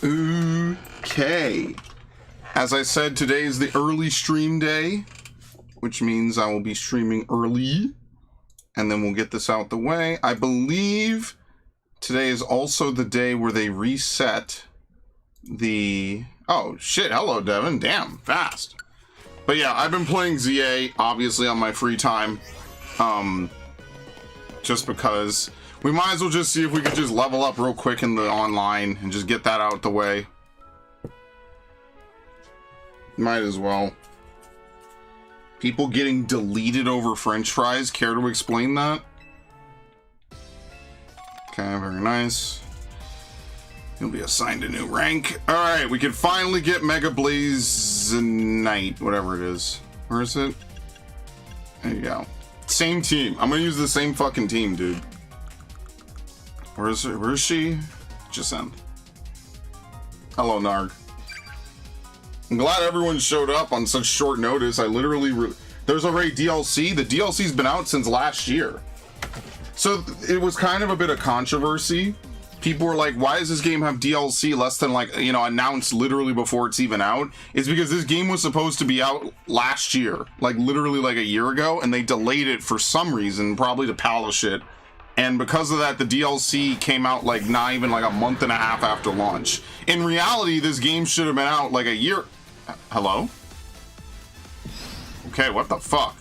Okay. As I said, today is the early stream day, which means I will be streaming early, and then we'll get this out the way. I believe today is also the day where they reset the... Oh, shit. Hello, Devin. Damn, fast. But yeah, I've been playing ZA, obviously, on my free time. Just because... We might as well just see if we could just level up real quick in the online and just get that out the way. Might as well. People getting deleted over French fries. Care to explain that? Okay, very nice. You'll be assigned a new rank. Alright, we can finally get Mega Blaze Knight, whatever it is. Where is it? There you go. Same team. I'm gonna use the same fucking team, dude. Where is it? Where is she? Just end. Hello, Narg. I'm glad everyone showed up on such short notice. I literally... There's already DLC. The DLC's been out since last year. So it was kind of a bit of controversy. People were like, why does this game have DLC less than, like, you know, announced literally before it's even out? It's because this game was supposed to be out last year. Like, literally like a year ago. And they delayed it for some reason, probably to polish it. And because of that, the DLC came out like not even like a month and a half after launch. In reality, this game should have been out like a year... Hello? Okay, what the fuck?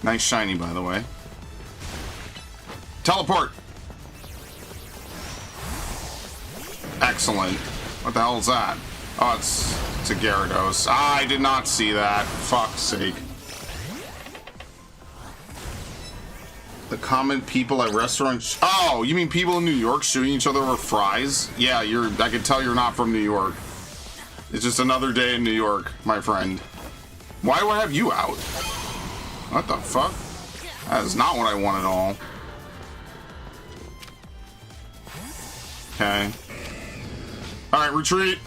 Nice shiny, by the way. Teleport! Excellent. What the hell is that? Oh, it's a Gyarados. I did not see that. Fuck's sake. The common people at restaurants... Oh, you mean people in New York shooting each other over fries? Yeah, I can tell you're not from New York. It's just another day in New York, my friend. Why do I have you out? What the fuck? That is not what I want at all. Okay. Alright, retreat.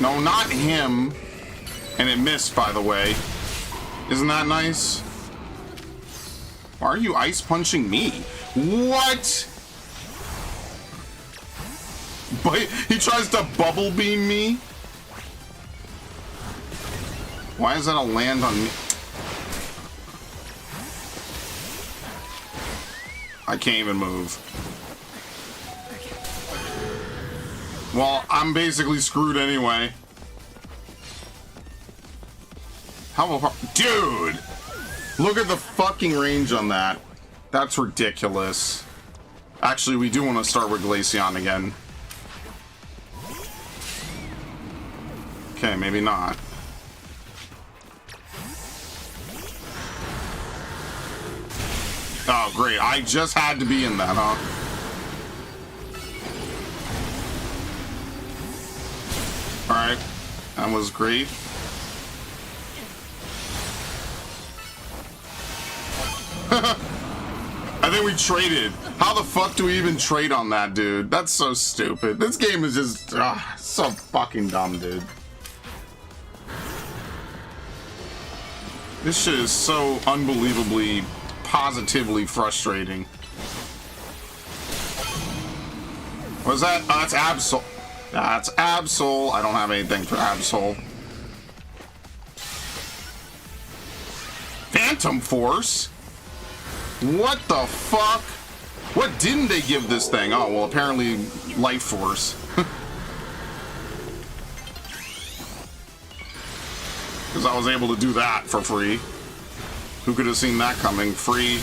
No, not him. And it missed, by the way. Isn't that nice? Why are you ice punching me? What? But he tries to bubble beam me? Why is that a land on me? I can't even move. Well, I'm basically screwed anyway. How about... Dude! Look at the fucking range on that. That's ridiculous. Actually, we do want to start with Glaceon again. Okay, maybe not. Oh, great. I just had to be in that, huh? Alright. That was great. I think we traded. How the fuck do we even trade on that, dude? That's so stupid. This game is just so fucking dumb, dude. This shit is so unbelievably, positively frustrating. What is that? Oh, that's Absol. That's Absol. I don't have anything for Absol. Phantom Force? What the fuck? What didn't they give this thing? Oh, well, apparently Life Force. Because I was able to do that for free. Who could have seen that coming? Free.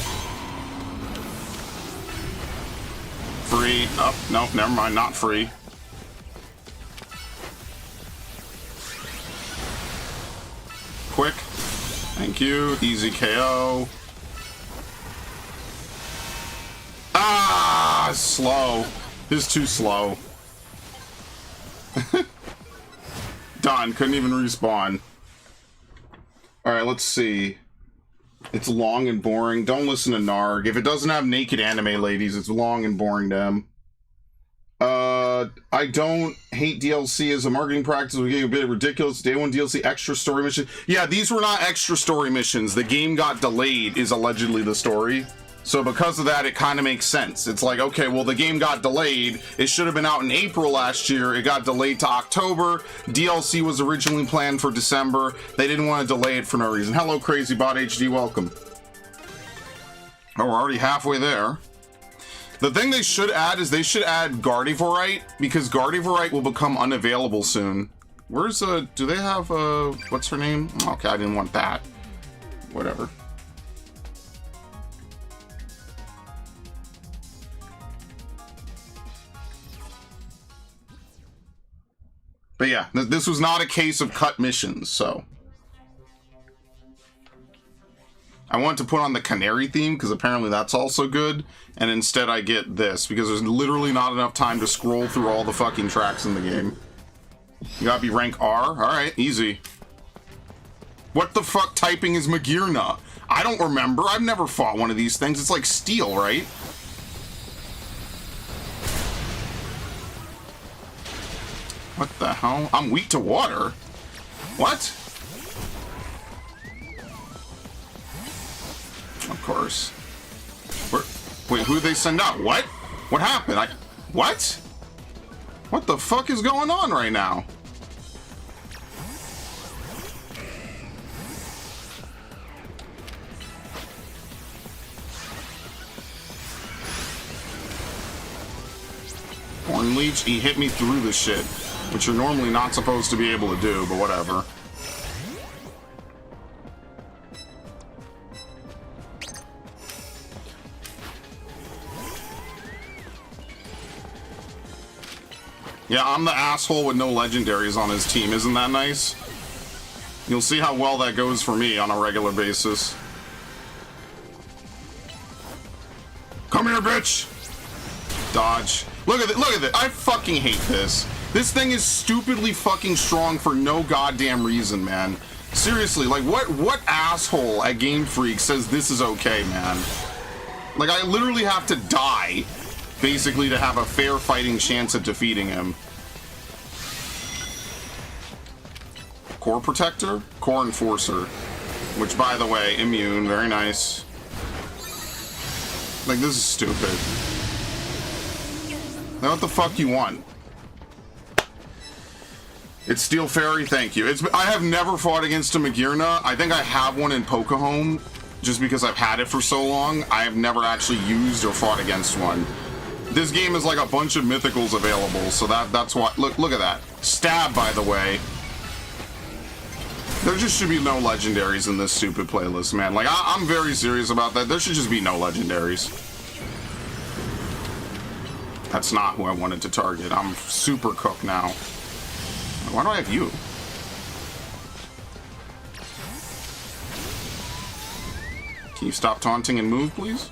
Free. Oh, no, never mind. Not free. Quick. Thank you. Easy KO. Ah, slow. This is too slow. Done. Couldn't even respawn. Alright, let's see. It's long and boring. Don't listen to Narg. If it doesn't have naked anime ladies, it's long and boring to him. I don't hate DLC as a marketing practice. We're getting a bit ridiculous. Day one DLC extra story mission. Yeah, these were not extra story missions. The game got delayed is allegedly the story. So because of that, it kind of makes sense. It's like, okay, well, the game got delayed. It should have been out in April last year. It got delayed to October. DLC was originally planned for December. They didn't want to delay it for no reason. Hello, CrazyBot HD, welcome. Oh, we're already halfway there. The thing they should add is they should add Gardevorite, because Gardevorite will become unavailable soon. Where's, do they have, what's her name? Okay, I didn't want that. Whatever. But yeah, this was not a case of cut missions, so. I want to put on the canary theme, because apparently that's also good, and instead I get this, because there's literally not enough time to scroll through all the fucking tracks in the game. You gotta be rank R? Alright, easy. What the fuck typing is Magirna? I don't remember. I've never fought one of these things. It's like steel, right? What the hell? I'm weak to water? What? Of course. Wait, who did they send out? What? What happened? What? What the fuck is going on right now? Horn Leech, he hit me through the shit. Which you're normally not supposed to be able to do, but whatever. Yeah, I'm the asshole with no legendaries on his team. Isn't that nice? You'll see how well that goes for me on a regular basis. Come here, bitch! Dodge. Look at it, look at it. I fucking hate this. This thing is stupidly fucking strong for no goddamn reason, man. Seriously, like, what asshole at Game Freak says this is okay, man? Like, I literally have to die, basically, to have a fair fighting chance at defeating him. Core Protector? Core Enforcer. Which, by the way, immune. Very nice. Like, this is stupid. Now, what the fuck you want? It's Steel Fairy, thank you. I have never fought against a Magirna. I think I have one in Pokehome, just because I've had it for so long. I have never actually used or fought against one. This game is like a bunch of mythicals available, so that's why. Look at that. Stab, by the way. There just should be no legendaries in this stupid playlist, man. Like, I'm very serious about that. There should just be no legendaries. That's not who I wanted to target. I'm super cooked now. Why do I have you? Can you stop taunting and move, please?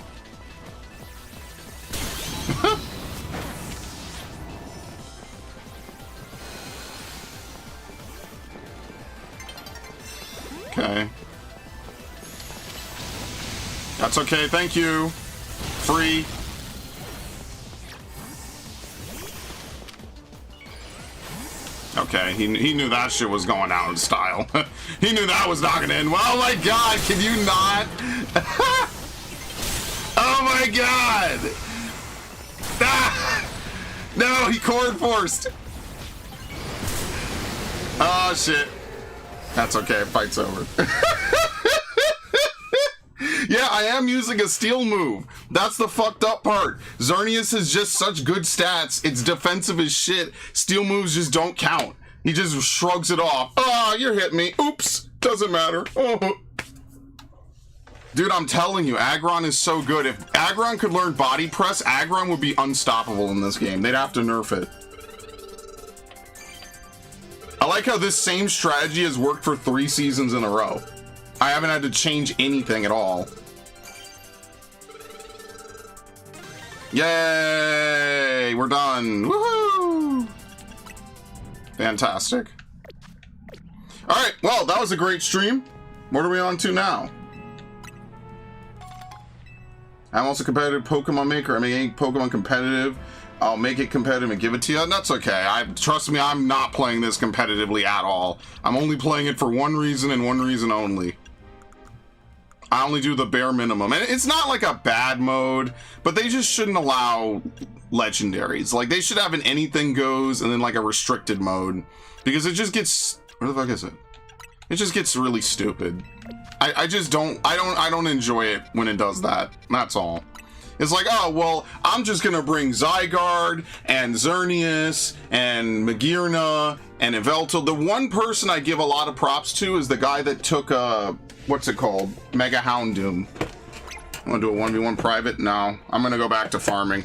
Okay. That's okay, thank you. Free. Okay, he knew that shit was going out in style. He knew that was not gonna end. Well, oh my god, can you not? Oh my god! Ah! No, he core enforced. Oh shit. That's okay, fight's over. Yeah, I am using a steel move. That's the fucked up part. Xerneas has just such good stats. It's defensive as shit. Steel moves just don't count. He just shrugs it off. Ah, you're hitting me. Oops. Doesn't matter. Oh. Dude, I'm telling you, Aggron is so good. If Aggron could learn body press, Aggron would be unstoppable in this game. They'd have to nerf it. I like how this same strategy has worked for 3 seasons in a row. I haven't had to change anything at all. Yay! We're done. Woohoo! Fantastic. Alright, well, that was a great stream. What are we on to now? I'm also a competitive Pokemon maker. I make Pokemon competitive. I'll make it competitive and give it to you. That's okay. Trust me, I'm not playing this competitively at all. I'm only playing it for one reason and one reason only. I only do the bare minimum. And it's not like a bad mode, but they just shouldn't allow legendaries. Like, they should have an anything goes and then like a restricted mode, because it just gets, where the fuck is it? It just gets really stupid. I don't enjoy it when it does that. That's all. It's like, oh, well, I'm just gonna bring Zygarde and Xerneas and Magearna and Yveltal. The one person I give a lot of props to is the guy that took, what's it called? Mega Houndoom. I wanna do a 1v1 private? No, I'm gonna go back to farming.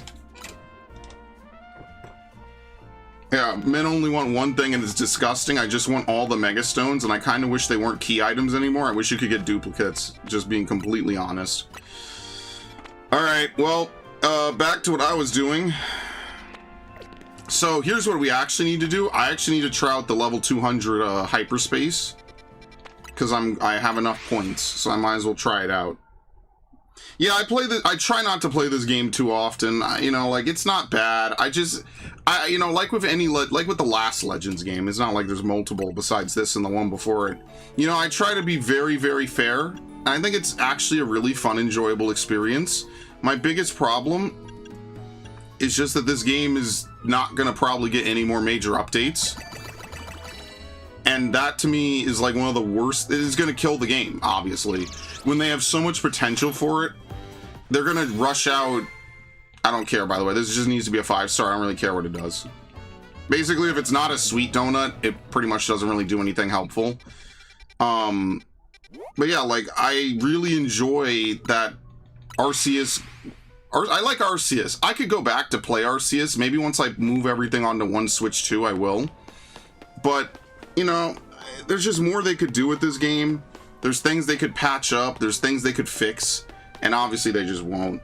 Yeah, men only want one thing and it's disgusting. I just want all the Mega Stones, and I kind of wish they weren't key items anymore. I wish you could get duplicates, just being completely honest. Alright, well, back to what I was doing. So here's what we actually need to do. I actually need to try out the level 200 hyperspace, because I have enough points, so I might as well try it out. Yeah, I try not to play this game too often. You know, like, it's not bad. You know, like with the last Legends game, it's not like there's multiple besides this and the one before it. You know, I try to be very, very fair. I think it's actually a really fun, enjoyable experience. My biggest problem is just that this game is not gonna probably get any more major updates. And that to me is like one of the worst. It is gonna kill the game, obviously. When they have so much potential for it, they're gonna rush out. I don't care, by the way. This just needs to be a 5-star. I don't really care what it does. Basically, if it's not a sweet donut, it pretty much doesn't really do anything helpful. But yeah, like, I really enjoy that Arceus. I like Arceus. I could go back to play Arceus. Maybe once I move everything onto one Switch 2, I will. But, you know, there's just more they could do with this game. There's things they could patch up. There's things they could fix. And obviously, they just won't.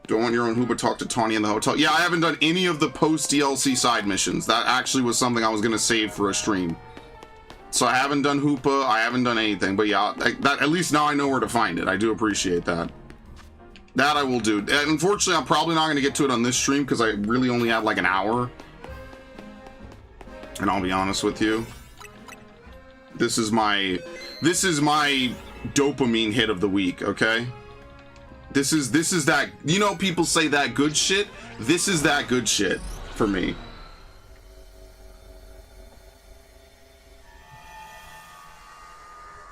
Don't want your own Hoopa, talk to Tawny in the hotel. Yeah, I haven't done any of the post-DLC side missions. That actually was something I was going to save for a stream. So I haven't done Hoopa, I haven't done anything. But yeah, that, at least now I know where to find it. I do appreciate that. That I will do. And unfortunately, I'm probably not going to get to it on this stream because I really only have like an hour. And I'll be honest with you. This is my dopamine hit of the week, okay? This is that, you know, people say that good shit. This is that good shit for me.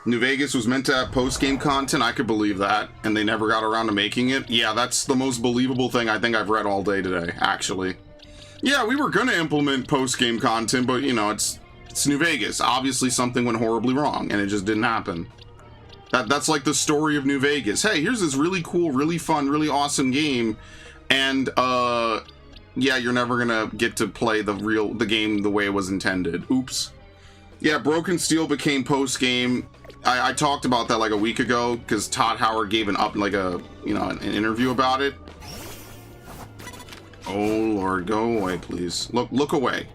New Vegas was meant to have post-game content. I could believe that, and they never got around to making it. Yeah, that's the most believable thing I think I've read all day today, actually. Yeah, we were gonna implement post-game content, but you know, it's New Vegas. Obviously something went horribly wrong, and it just didn't happen. That's like the story of New Vegas. Hey, here's this really cool, really fun, really awesome game, and yeah, you're never gonna get to play the game the way it was intended. Oops. Yeah, Broken Steel became post-game. I talked about that like a week ago because Todd Howard gave an interview about it. Oh Lord, go away, please. Look away.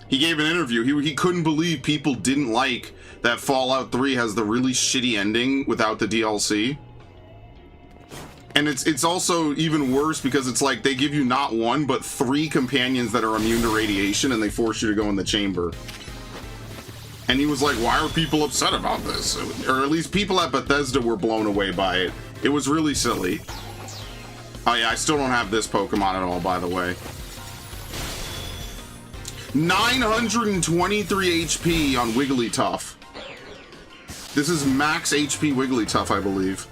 He gave an interview. He couldn't believe people didn't like that Fallout 3 has the really shitty ending without the DLC. And it's also even worse because it's like they give you not one, but 3 companions that are immune to radiation and they force you to go in the chamber. And he was like, why are people upset about this? Or at least people at Bethesda were blown away by it. It was really silly. Oh yeah, I still don't have this Pokemon at all, by the way. 923 HP on Wigglytuff. This is max HP Wigglytuff, I believe.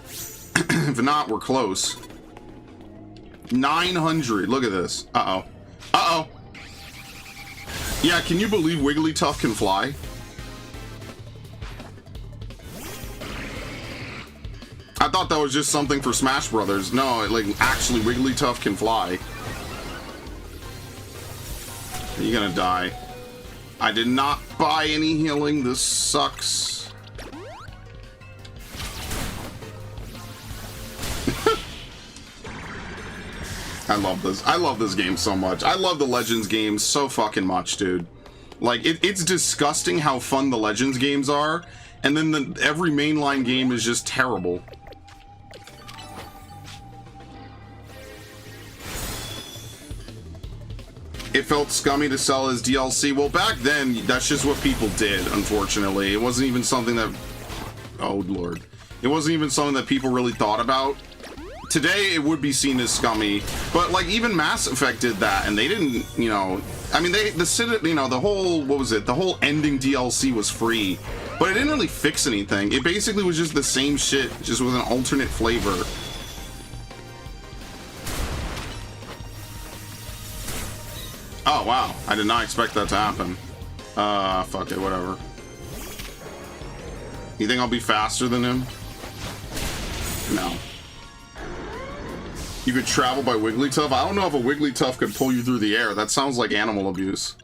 If not, we're close. 900. Look at this. Uh-oh. Uh-oh. Yeah, can you believe Wigglytuff can fly? I thought that was just something for Smash Brothers. No, like, actually, Wigglytuff can fly. You're gonna die. I did not buy any healing. This sucks. I love this. I love this game so much. I love the Legends games so fucking much, dude. Like, it's disgusting how fun the Legends games are, and then every mainline game is just terrible. It felt scummy to sell as DLC. Well, back then, that's just what people did, unfortunately. It wasn't even something that... Oh, Lord. It wasn't even something that people really thought about. Today, it would be seen as scummy, but like even Mass Effect did that, and they didn't, you know. I mean, the whole, what was it? The whole ending DLC was free, but it didn't really fix anything. It basically was just the same shit, just with an alternate flavor. Oh wow, I did not expect that to happen. Fuck it, whatever. You think I'll be faster than him? No. You could travel by Wigglytuff? I don't know if a Wigglytuff could pull you through the air. That sounds like animal abuse.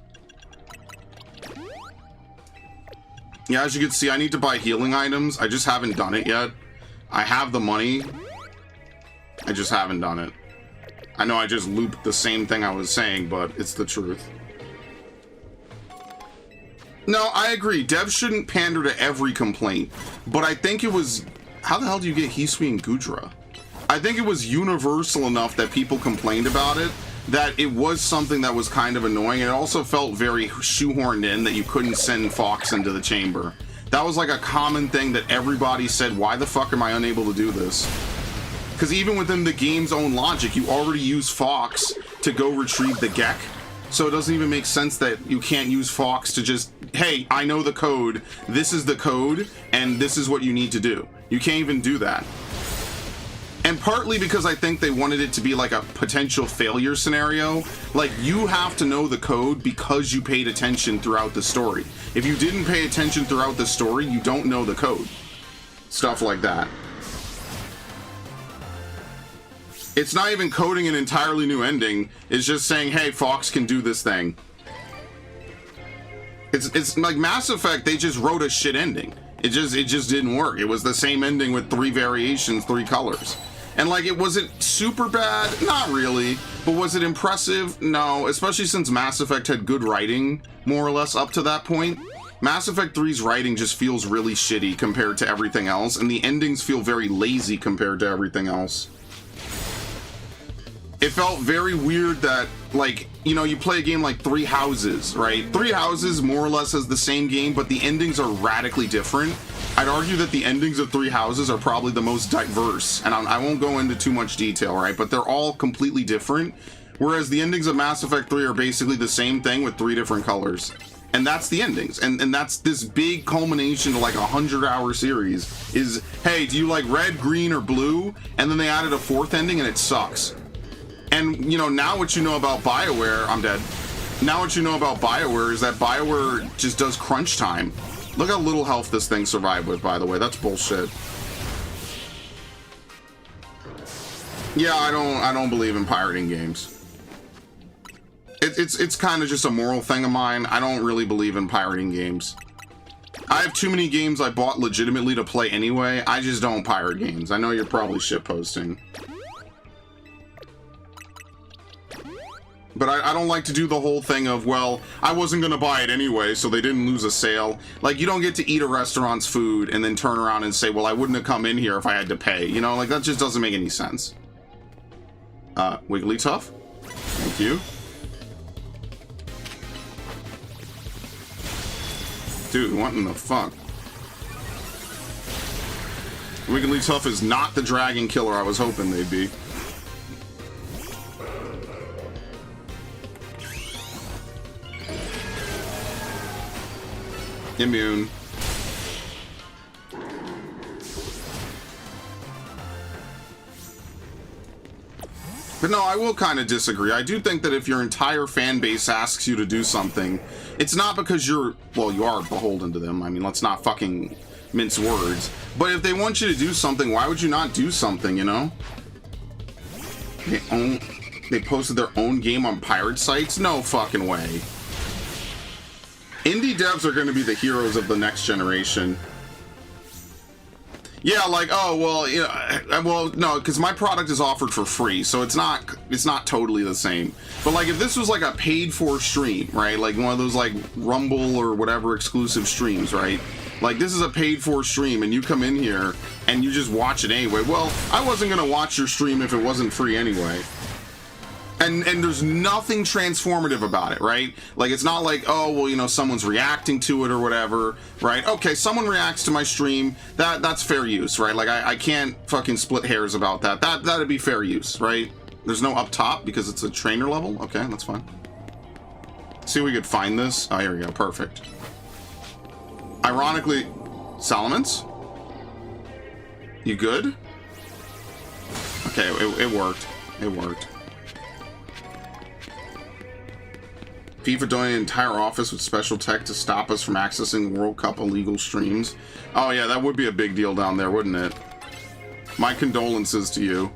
Yeah, as you can see, I need to buy healing items. I just haven't done it yet. I have the money. I just haven't done it. I know I just looped the same thing I was saying, but it's the truth. No, I agree. Devs shouldn't pander to every complaint. But I think it was... How the hell do you get Hisui and Gudra? I think it was universal enough that people complained about it, that it was something that was kind of annoying. It also felt very shoehorned in that you couldn't send Fox into the chamber. That was like a common thing that everybody said, why the fuck am I unable to do this? Because even within the game's own logic, you already use Fox to go retrieve the Gek. So it doesn't even make sense that you can't use Fox to just, hey, I know the code, this is the code, and this is what you need to do. You can't even do that. And partly because I think they wanted it to be like a potential failure scenario. Like, you have to know the code because you paid attention throughout the story. If you didn't pay attention throughout the story, you don't know the code. Stuff like that. It's not even coding an entirely new ending. It's just saying, hey, Fox can do this thing. It's like Mass Effect, they just wrote a shit ending. It just didn't work. It was the same ending with 3 variations, 3 colors. And like, was it super bad? Not really. But was it impressive? No, especially since Mass Effect had good writing, more or less up to that point. Mass Effect 3's writing just feels really shitty compared to everything else, and the endings feel very lazy compared to everything else. It felt very weird that, like, you know, you play a game like 3 Houses, right? 3 Houses more or less has the same game, but the endings are radically different. I'd argue that the endings of 3 Houses are probably the most diverse, and I won't go into too much detail, right? But they're all completely different, whereas the endings of Mass Effect 3 are basically the same thing with 3 different colors. And that's the endings, and that's this big culmination to like a 100-hour series is, hey, do you like red, green, or blue? And then they added a 4th ending, and it sucks. And, you know, now what you know about BioWare, I'm dead. Now what you know about BioWare is that BioWare just does crunch time. Look how little health this thing survived with, by the way. That's bullshit. Yeah, I don't believe in pirating games. It's kind of just a moral thing of mine. I don't really believe in pirating games. I have too many games I bought legitimately to play anyway. I just don't pirate games. I know you're probably shitposting. But I don't like to do the whole thing of, well, I wasn't going to buy it anyway, so they didn't lose a sale. Like, you don't get to eat a restaurant's food and then turn around and say, well, I wouldn't have come in here if I had to pay. You know, like, that just doesn't make any sense. Wigglytuff? Thank you. Dude, what in the fuck? Wigglytuff is not the dragon killer I was hoping they'd be. Immune. But no, I will kind of disagree. I do think that if your entire fan base asks you to do something, it's not because you're, well, you are beholden to them. I mean, let's not fucking mince words. But if they want you to do something, why would you not do something, you know? They posted their own game on pirate sites? No fucking way. Indie devs are going to be the heroes of the next generation. Yeah, like, oh, well, you know, well, no, because my product is offered for free, so it's not totally the same. But, like, if this was, like, a paid-for stream, right, like one of those, like, Rumble or whatever exclusive streams, right, like, this is a paid-for stream, and you come in here, and you just watch it anyway. Well, I wasn't going to watch your stream if it wasn't free anyway. And there's nothing transformative about it, right? Like, it's not like, oh, well, you know, someone's reacting to it or whatever, right? Okay, someone reacts to my stream, that's fair use, right? Like, I can't fucking split hairs about that. That'd be fair use, right? There's no up top because it's a trainer level. Okay, that's fine. See if we could find this. Oh, here we go. Perfect. Ironically, Solomons? You good? Okay, it worked. It worked. FIFA donated an entire office with special tech to stop us from accessing World Cup illegal streams. Oh yeah, that would be a big deal down there, wouldn't it? My condolences to you.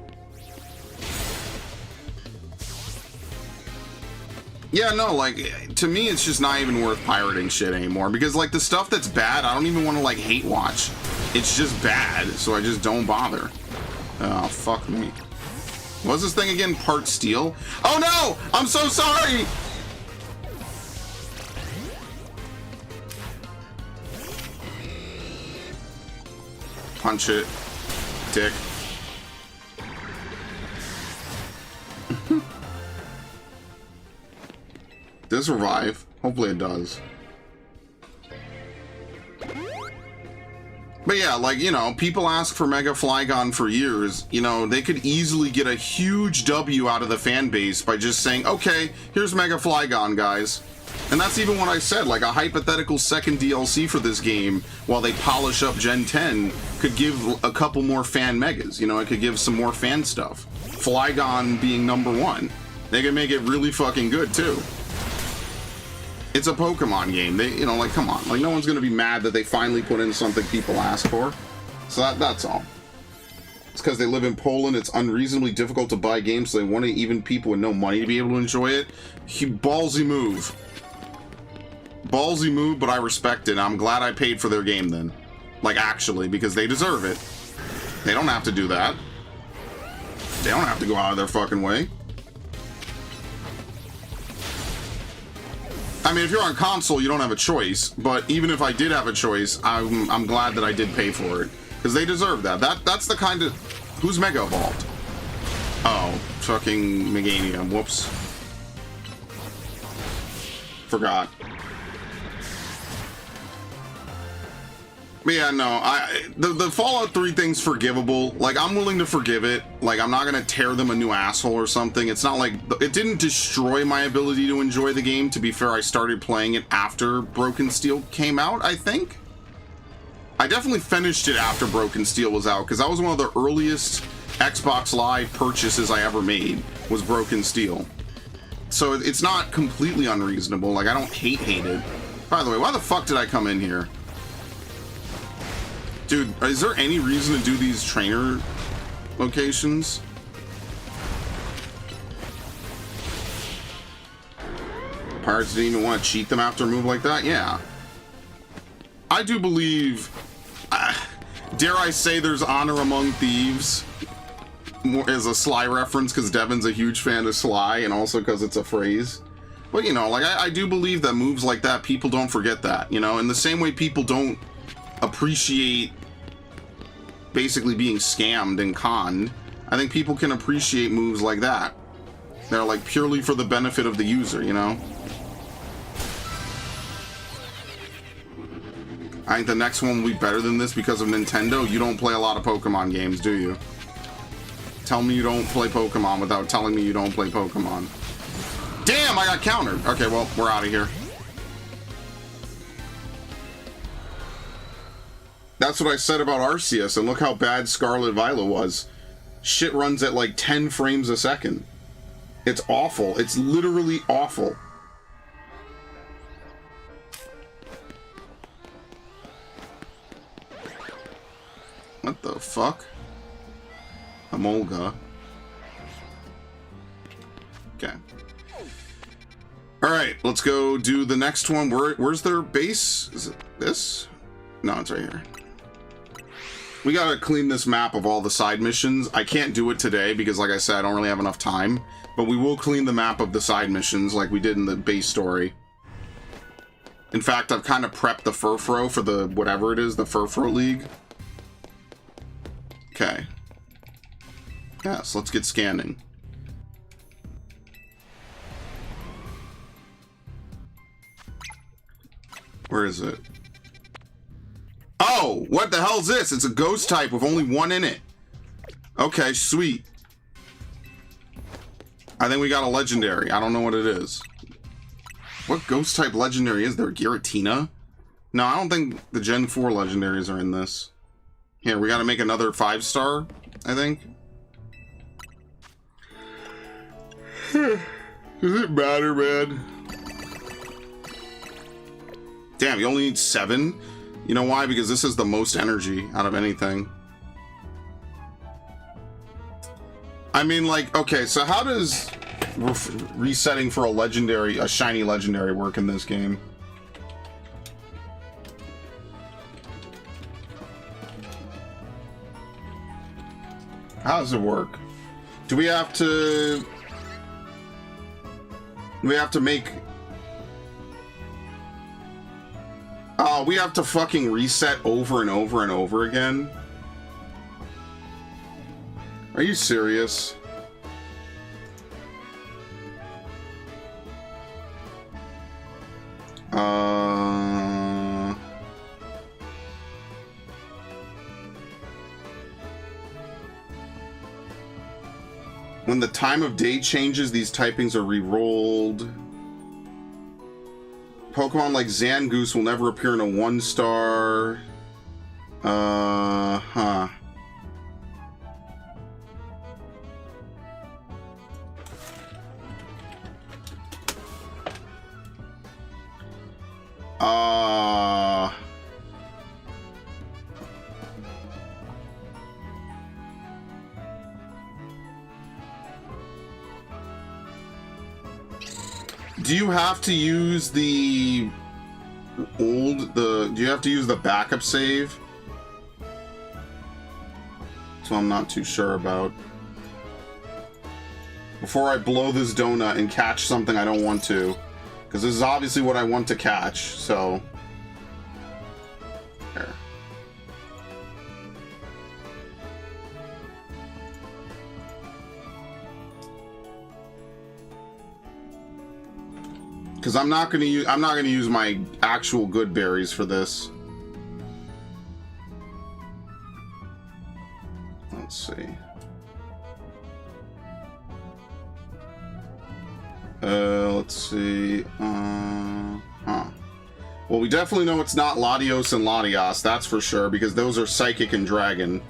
Yeah, no, like, to me, it's just not even worth pirating shit anymore. Because, like, the stuff that's bad, I don't even want to, like, hate watch. It's just bad, so I just don't bother. Oh, fuck me. What's this thing again? Part steel? Oh, no! I'm so sorry! Punch it. Dick. Does it survive? Hopefully it does. But yeah, like, you know, people ask for Mega Flygon for years. You know, they could easily get a huge W out of the fan base by just saying, okay, here's Mega Flygon, guys. And that's even what I said, like a hypothetical second DLC for this game, while they polish up Gen 10, could give a couple more fan megas. You know, it could give some more fan stuff. Flygon being #1. They could make it really fucking good, too. It's a Pokemon game. They, you know, like, come on. Like, no one's gonna be mad that they finally put in something people ask for. So that's all. It's because they live in Poland. It's unreasonably difficult to buy games, so they want even people with no money to be able to enjoy it. Ballsy move. Ballsy move, but I respect it. I'm glad I paid for their game then. Like, actually, because they deserve it. They don't have to do that. They don't have to go out of their fucking way. I mean, if you're on console, you don't have a choice. But even if I did have a choice, I'm glad that I did pay for it. Because they deserve that. That's the kind of... Who's Mega Evolved? Oh, fucking Meganium. Whoops. Forgot. But yeah, no, the Fallout 3 thing's forgivable. Like, I'm willing to forgive it. Like, I'm not gonna tear them a new asshole or something. It's not like... It didn't destroy my ability to enjoy the game. To be fair, I started playing it after Broken Steel came out, I think. I definitely finished it after Broken Steel was out, because that was one of the earliest Xbox Live purchases I ever made, was Broken Steel. So it's not completely unreasonable. Like, I don't hate it. By the way, why the fuck did I come in here? Dude, is there any reason to do these trainer locations? Pirates didn't even want to cheat them after a move like that? Yeah. I do believe... dare I say there's honor among thieves? More as a Sly reference, because Devin's a huge fan of Sly, and also because it's a phrase. But, you know, like, I do believe that moves like that, people don't forget that, you know? In the same way people don't appreciate basically being scammed and conned, I think people can appreciate moves like that. They're like purely for the benefit of the user, you know? I think the next one will be better than this because of Nintendo. You don't play a lot of Pokemon games, do you? Tell me you don't play Pokemon without telling me you don't play Pokemon. Damn, I got countered. Okay, well, we're out of here. That's what I said about Arceus, and look how bad Scarlet Violet was. Shit runs at like 10 frames a second. It's awful. It's literally awful. What the fuck? Amolga. Okay. Alright, let's go do the next one. Where's their base? Is it this? No, it's right here. We gotta clean this map of all the side missions. I can't do it today because, like I said, I don't really have enough time. But we will clean the map of the side missions like we did in the base story. In fact, I've kind of prepped the Furfro for the whatever it is, the Furfro League. Okay. Yes, let's get scanning. Where is it? Oh, what the hell is this? It's a ghost type with only one in it. Okay, sweet. I think we got a legendary. I don't know what it is. What ghost type legendary is there? Giratina? No, I don't think the Gen 4 legendaries are in this. Here, we gotta make another 5-star, I think. Does it matter, man? Damn, you only need 7? You know why? Because this is the most energy out of anything. I mean, like, okay, so how does resetting for a shiny legendary work in this game? How does it work? Do we have to... We have to make... Oh, we have to fucking reset over and over and over again? Are you serious? When the time of day changes, these typings are re-rolled. Pokemon like Zangoose will never appear in a 1-star. Huh. Do you have to use do you have to use the backup save? So I'm not too sure about. Before I blow this donut and catch something I don't want to. Because this is obviously what I want to catch, so... There. Because I'm not gonna use my actual good berries for this. Let's see. Let's see. Well, we definitely know it's not Latios and Latias, that's for sure, because those are Psychic and Dragon.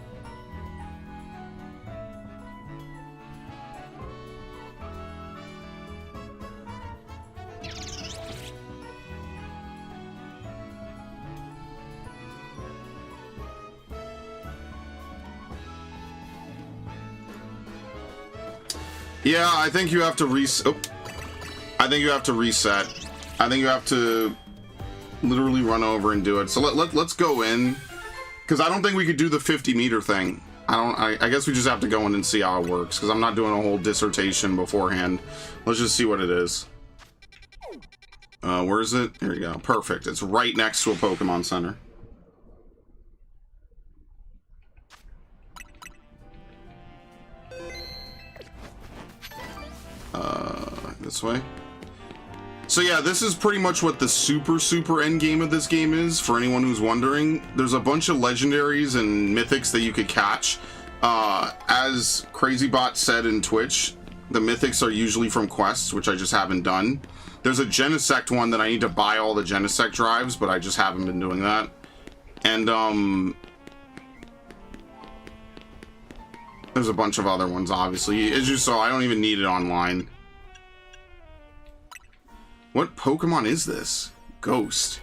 Yeah, I think you have to reset. I think you have to reset. I think you have to literally run over and do it. So let's go in, because I don't think we could do the 50-meter thing. I guess we just have to go in and see how it works, because I'm not doing a whole dissertation beforehand. Let's just see what it is. Where is it? Here we go. Perfect. It's right next to a Pokemon Center. This way. So yeah, this is pretty much what the super end game of this game is, for anyone who's wondering. There's a bunch of legendaries and mythics that you could catch. As CrazyBot said in Twitch, the mythics are usually from quests, which I just haven't done. There's a Genesect one that I need to buy all the Genesect drives, but I just haven't been doing that. And there's a bunch of other ones, obviously. As you saw, I don't even need it online. What Pokemon is this? Ghost.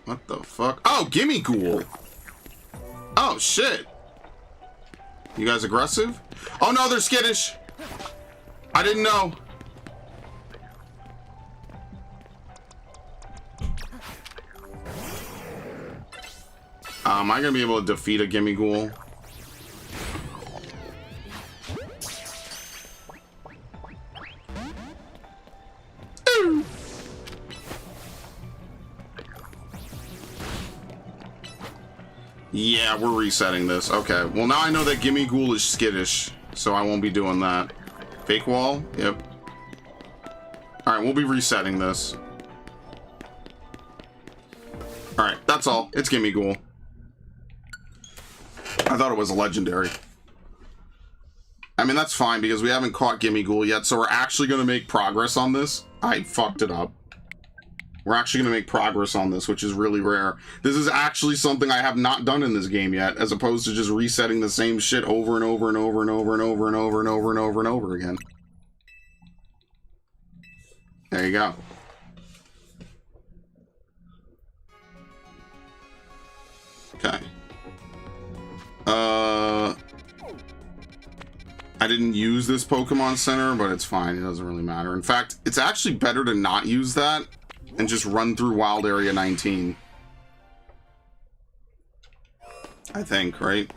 What the fuck? Oh, Gimme Ghoul! Oh, shit! You guys aggressive? Oh no, they're skittish! I didn't know. Am I gonna be able to defeat a Gimme Ghoul? Yeah, we're resetting this. Okay. Well, now I know that Gimme Ghoul is skittish, so I won't be doing that. Fake wall? Yep. Alright, we'll be resetting this. Alright, that's all. It's Gimme Ghoul. I thought it was a legendary. I mean, that's fine because we haven't caught Gimme Ghoul yet, so we're actually going to make progress on this. I fucked it up. We're actually going to make progress on this, which is really rare. This is actually something I have not done in this game yet, as opposed to just resetting the same shit over and over and over and over and over and over and over and over and over again. There you go. Okay. I didn't use this Pokemon Center, but it's fine. It doesn't really matter. In fact, it's actually better to not use that and just run through Wild Area 19. I think, right?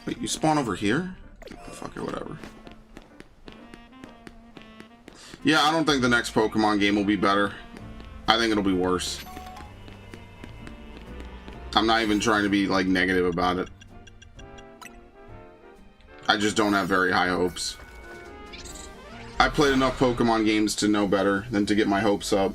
Wait, you spawn over here? Fuck it, whatever. Yeah, I don't think the next Pokemon game will be better. I think it'll be worse. I'm not even trying to be, like, negative about it. I just don't have very high hopes. I played enough Pokemon games to know better than to get my hopes up.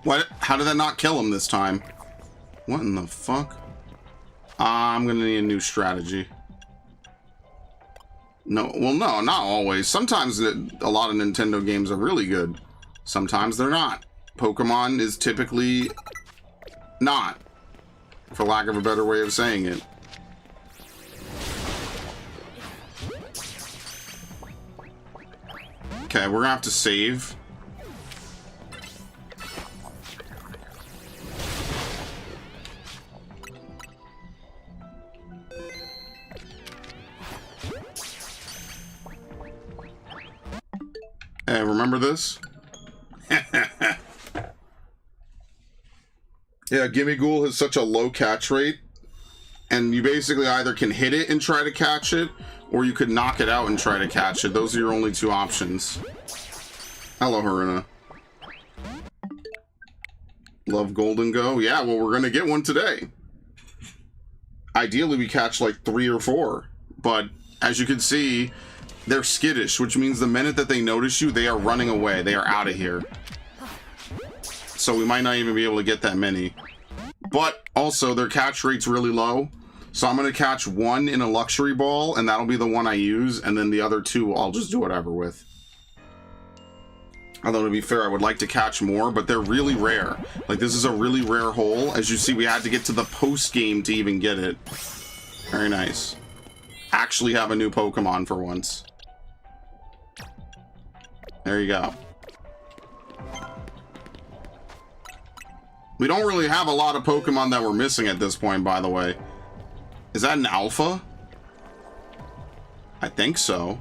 What? How did that not kill him this time? What in the fuck? I'm gonna need a new strategy. No, well, no, not always. Sometimes a lot of Nintendo games are really good. Sometimes they're not. Pokemon is typically not, for lack of a better way of saying it. Okay, we're gonna have to save. Hey, remember this? Yeah, Gimme Ghoul has such a low catch rate, and you basically either can hit it and try to catch it, or you could knock it out and try to catch it. Those are your only two options. Hello, Haruna. Love Golden Go? Yeah, well, we're gonna get one today. Ideally, we catch like 3 or 4, but as you can see, they're skittish, which means the minute that they notice you, they are running away. They are out of here. So we might not even be able to get that many. But also, their catch rate's really low. So I'm going to catch 1 in a luxury ball, and that'll be the one I use. And then the other 2, I'll just do whatever with. Although, to be fair, I would like to catch more, but they're really rare. Like, this is a really rare hole. As you see, we had to get to the post-game to even get it. Very nice. Actually have a new Pokemon for once. There you go. We don't really have a lot of Pokemon that we're missing at this point, by the way. Is that an alpha? I think so.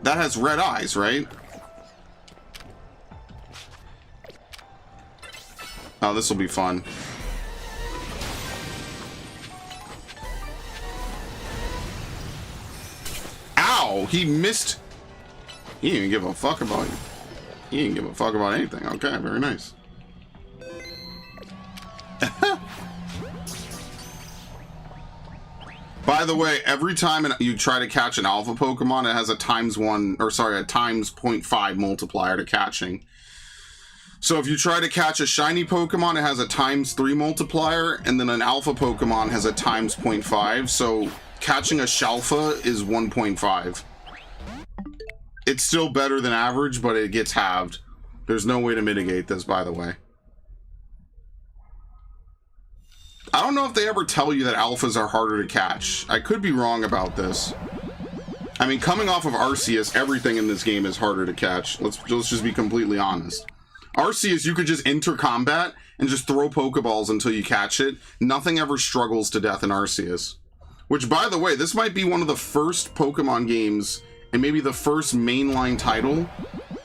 That has red eyes, right? Oh, this will be fun. Ow! He missed... He didn't give a fuck about you. He didn't give a fuck about anything. Okay, very nice. By the way, every time you try to catch an alpha Pokemon, it has a ×1, or sorry, a times 0.5 multiplier to catching. So if you try to catch a shiny Pokemon, it has a ×3 multiplier, and then an alpha Pokemon has a times 0.5. So catching a Shalfa is 1.5. It's still better than average, but it gets halved. There's no way to mitigate this, by the way. I don't know if they ever tell you that alphas are harder to catch. I could be wrong about this. I mean, coming off of Arceus, everything in this game is harder to catch. Let's just be completely honest. Arceus, you could just enter combat and just throw Pokeballs until you catch it. Nothing ever struggles to death in Arceus. Which, by the way, this might be one of the first Pokemon games, and maybe the first mainline title,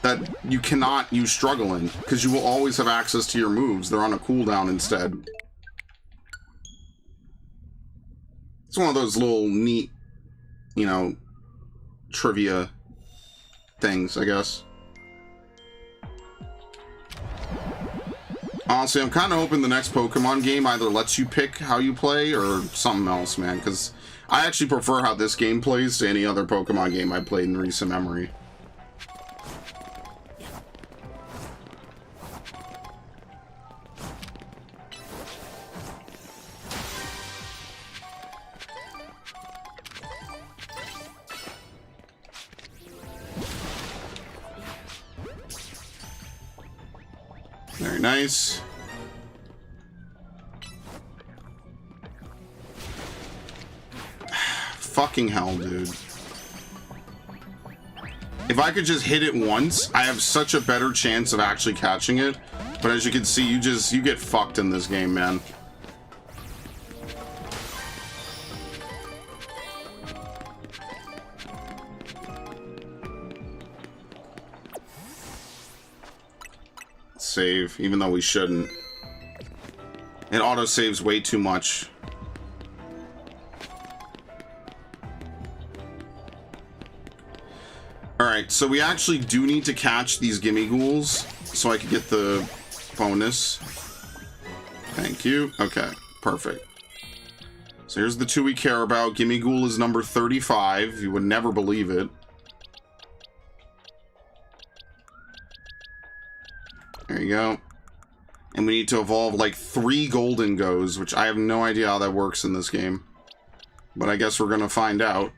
that you cannot use struggle in, because you will always have access to your moves. They're on a cooldown instead. It's one of those little neat, you know, trivia things, I guess. Honestly, I'm kind of hoping the next Pokemon game either lets you pick how you play or something else, man, because I actually prefer how this game plays to any other Pokemon game I played in recent memory. Very nice. Fucking hell, dude. If I could just hit it once, I have such a better chance of actually catching it. But as you can see, you get fucked in this game, man. Save, even though we shouldn't. It auto-saves way too much. Alright, so we actually do need to catch these gimme ghouls so I can get the bonus. Thank you. Okay, perfect. So here's the two we care about. Gimme ghoul is number 35. You would never believe it. There you go. And we need to evolve like 3 golden goes, which I have no idea how that works in this game. But I guess we're gonna find out.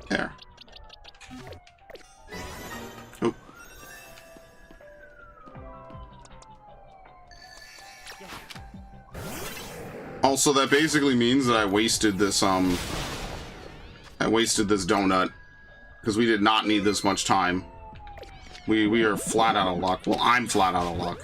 There. Oh. Also, that basically means that I wasted this donut. Because we did not need this much time. We are flat out of luck. Well, I'm flat out of luck.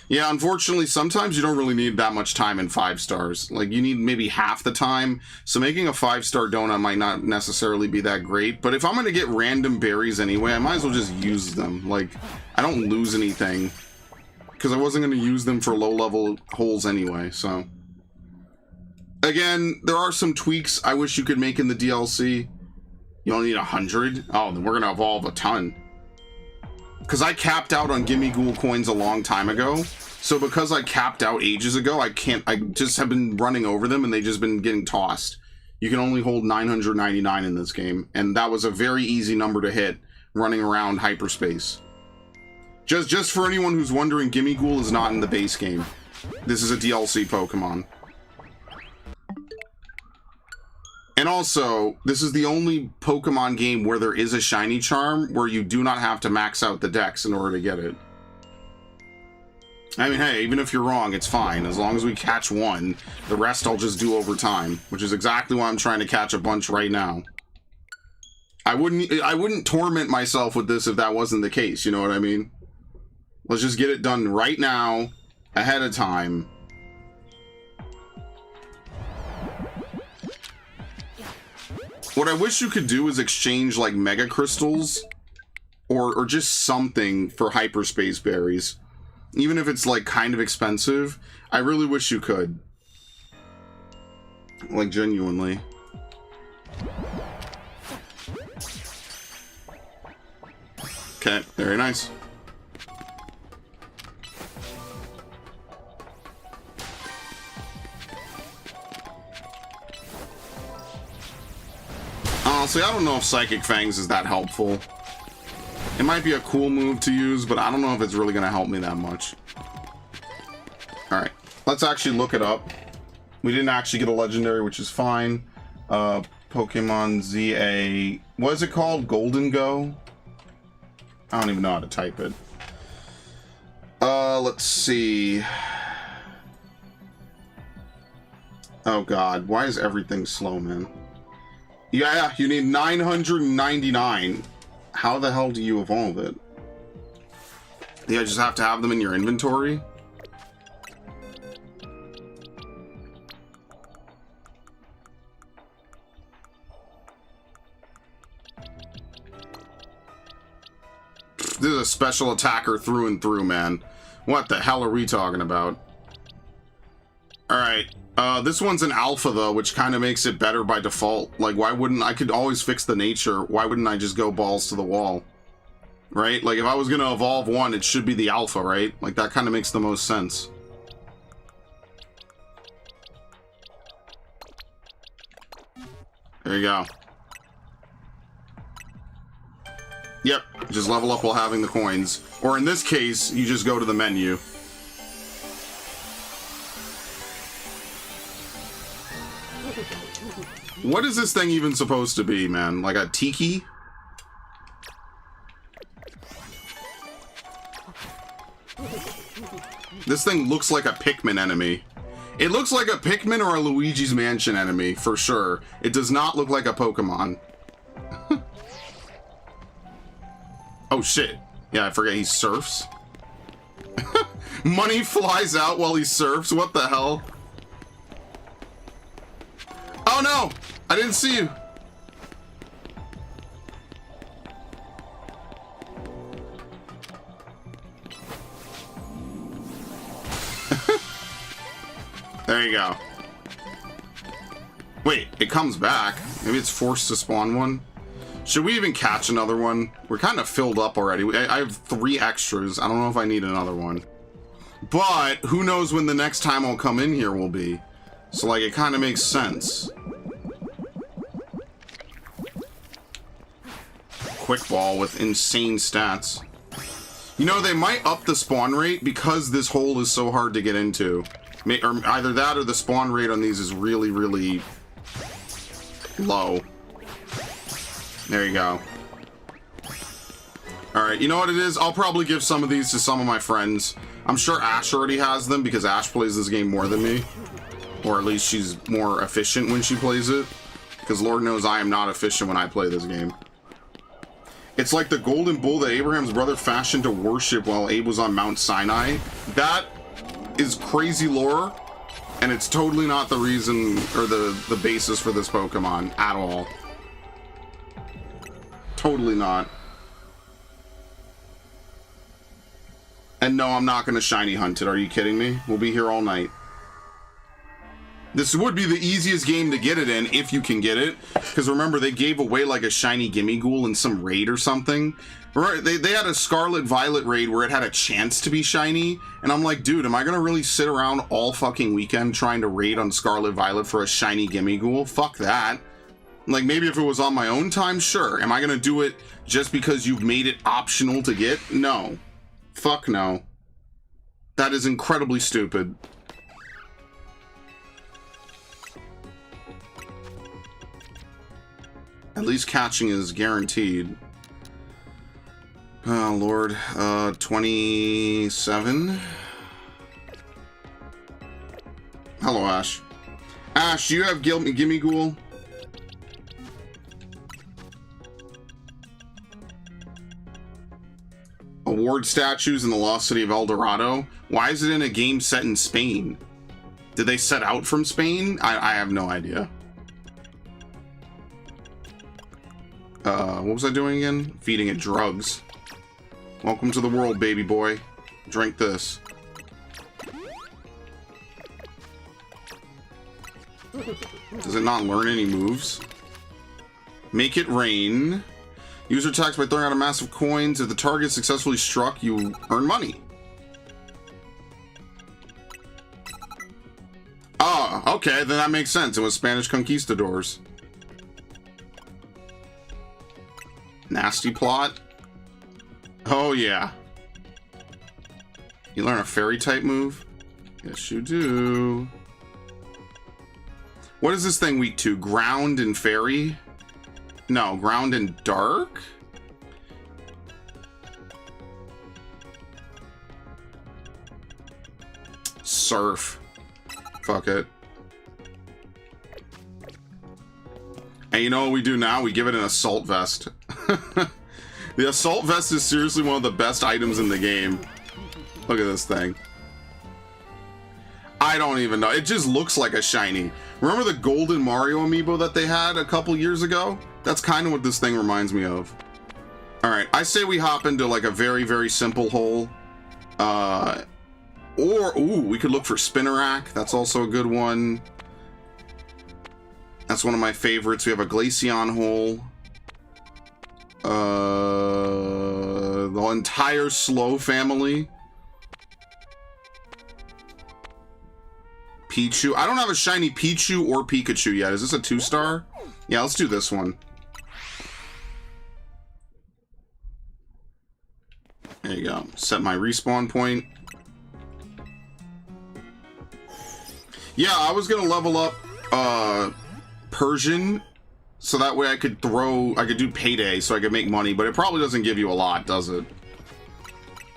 Yeah, unfortunately, sometimes you don't really need that much time in 5 stars. Like, you need maybe half the time. So making a 5-star donut might not necessarily be that great. But if I'm going to get random berries anyway, I might as well just use them. Like, I don't lose anything. Because I wasn't going to use them for low-level holes anyway, so. Again, there are some tweaks I wish you could make in the DLC. You only need 100? Oh, then we're going to evolve a ton. Because I capped out on Gimme Ghoul coins a long time ago. So because I capped out ages ago, I just have been running over them and they've just been getting tossed. You can only hold 999 in this game. And that was a very easy number to hit running around hyperspace. Just for anyone who's wondering, Gimme Ghoul is not in the base game. This is a DLC Pokemon. And also, this is the only Pokemon game where there is a shiny charm where you do not have to max out the dex in order to get it. I mean, hey, even if you're wrong, it's fine. As long as we catch one, the rest I'll just do over time, which is exactly why I'm trying to catch a bunch right now. I wouldn't torment myself with this if that wasn't the case, you know what I mean? Let's just get it done right now, ahead of time. What I wish you could do is exchange, like, Mega Crystals or just something for hyperspace berries. Even if it's, like, kind of expensive, I really wish you could. Like, genuinely. Okay, very nice. Honestly, I don't know if Psychic Fangs is that helpful. It might be a cool move to use, but I don't know if it's really going to help me that much. Alright, let's actually look it up. We didn't actually get a legendary, which is fine. Pokemon ZA... What is it called? Golden Go? I don't even know how to type it. Let's see. Oh god, why is everything slow, man? Yeah, you need 999. How the hell do you evolve it? You just have to have them in your inventory? This is a special attacker through and through, man. What the hell are we talking about? Alright. This one's an alpha, though, which kind of makes it better by default. Like, why wouldn't... I could always fix the nature. Why wouldn't I just go balls to the wall? Right? Like, if I was going to evolve one, it should be the alpha, right? Like, that kind of makes the most sense. There you go. Yep, just level up while having the coins. Or in this case, you just go to the menu. What is this thing even supposed to be, man? Like a tiki? This thing looks like a Pikmin enemy. It looks like a Pikmin or a Luigi's Mansion enemy, for sure. It does not look like a Pokemon. Oh, shit. Yeah, I forget he surfs. Money flies out while he surfs? What the hell? Oh, no! I didn't see you. There you go. Wait, it comes back. Maybe it's forced to spawn one. Should we even catch another one? We're kind of filled up already. I have 3 extras. I don't know if I need another one. But who knows when the next time I'll come in here will be. So, like, it kind of makes sense. Quick ball with insane stats. You know, they might up the spawn rate because this hole is so hard to get into. Or either that or the spawn rate on these is really, really low. There you go. Alright, you know what it is? I'll probably give some of these to some of my friends. I'm sure Ash already has them because Ash plays this game more than me. Or at least she's more efficient when she plays it. Because Lord knows I am not efficient when I play this game. It's like the golden bull that Abraham's brother fashioned to worship while Abe was on Mount Sinai. That is crazy lore, and it's totally not the reason or the basis for this Pokemon at all. Totally not. And no, I'm not going to shiny hunt it. Are you kidding me? We'll be here all night. This would be the easiest game to get it in, if you can get it. Because remember, they gave away like a shiny Gimmighoul in some raid or something. Right? They had a Scarlet Violet raid where it had a chance to be shiny. And I'm like, dude, am I going to really sit around all fucking weekend trying to raid on Scarlet Violet for a shiny Gimmighoul? Fuck that. Like, maybe if it was on my own time, sure. Am I going to do it just because you've made it optional to get? No. Fuck no. That is incredibly stupid. At least catching is guaranteed. Oh, Lord. 27. Hello, Ash. Ash, do you have Gimmighoul? Award statues in the lost city of El Dorado? Why is it in a game set in Spain? Did they set out from Spain? I have no idea. What was I doing again? Feeding it drugs. Welcome to the world, baby boy. Drink this. Does it not learn any moves? Make it rain. User attacks by throwing out a mass of coins. If the target is successfully struck, you earn money. Oh, okay, then that makes sense. It was Spanish conquistadors. Nasty plot. Oh, yeah. You learn a fairy type move? Yes, you do. What is this thing weak to? Ground and fairy? No, ground and dark? Surf. Fuck it. And you know what we do now? We give it an assault vest. The assault vest is seriously one of the best items in the game. Look at this thing. I don't even know. It just looks like a shiny. Remember the golden Mario amiibo that they had a couple years ago? That's kind of what this thing reminds me of. Alright, I say we hop into like a very, very simple hole. Or, ooh, we could look for Spinnerack. That's also a good one. That's one of my favorites. We have a Glaceon hole. The entire Slow family. Pichu. I don't have a shiny Pichu or Pikachu yet. Is this a 2-star? Yeah, let's do this one. There you go. Set my respawn point. Yeah, I was gonna level up Persian so that way I could do payday so I could make money, but it probably doesn't give you a lot, does it?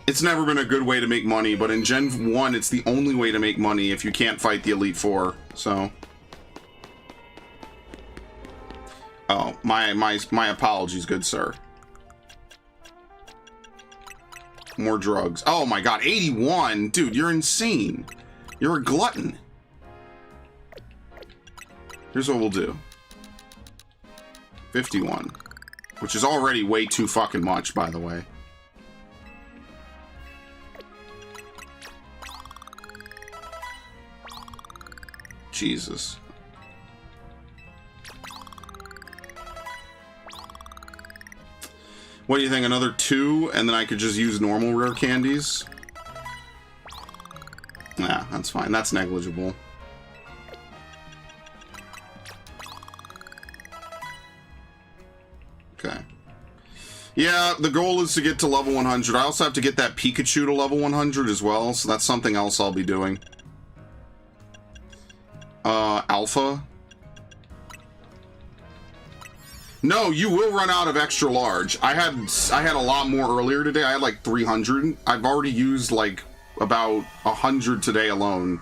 It's never been a good way to make money, but in Gen 1, it's the only way to make money if you can't fight the Elite Four, so... Oh, my apologies, good sir. More drugs. Oh my god, 81? Dude, you're insane. You're a glutton. Here's what we'll do. 51. Which is already way too fucking much, by the way. Jesus. What do you think? Another 2, and then I could just use normal rare candies? Nah, that's fine. That's negligible. Okay. Yeah, the goal is to get to level 100. I also have to get that Pikachu to level 100 as well, so that's something else I'll be doing. Alpha? No, you will run out of extra large. I had a lot more earlier today. I had like 300. I've already used like about 100 today alone.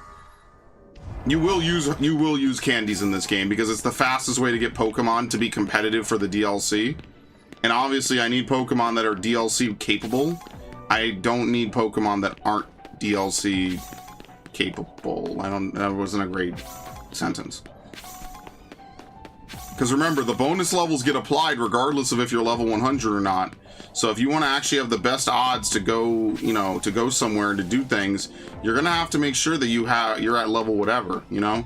You will use candies in this game because it's the fastest way to get Pokemon to be competitive for the DLC. And obviously I need Pokemon that are DLC capable. I don't need Pokemon that aren't DLC capable. That wasn't a great sentence. Because remember, the bonus levels get applied regardless of if you're level 100 or not. So if you want to actually have the best odds to go, you know, to go somewhere and to do things, you're gonna have to make sure that you're at level whatever, you know.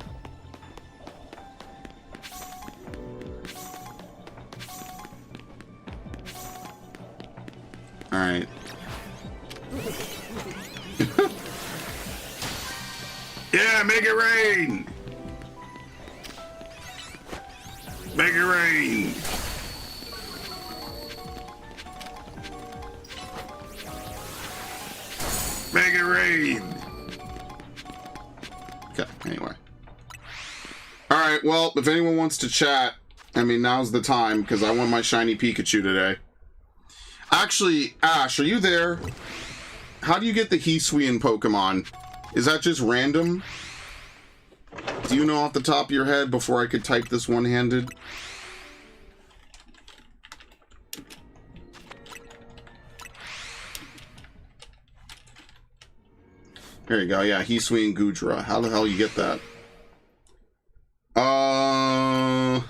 All right. Yeah, make it rain. Make it rain! Make it rain! Okay, anyway. Alright, well, if anyone wants to chat, I mean, now's the time, because I want my shiny Pikachu today. Actually, Ash, are you there? How do you get the Hisuian Pokemon? Is that just random? Do you know off the top of your head before I could type this one-handed? There you go. Yeah, Hisui and Gudra. How the hell you get that? Oh.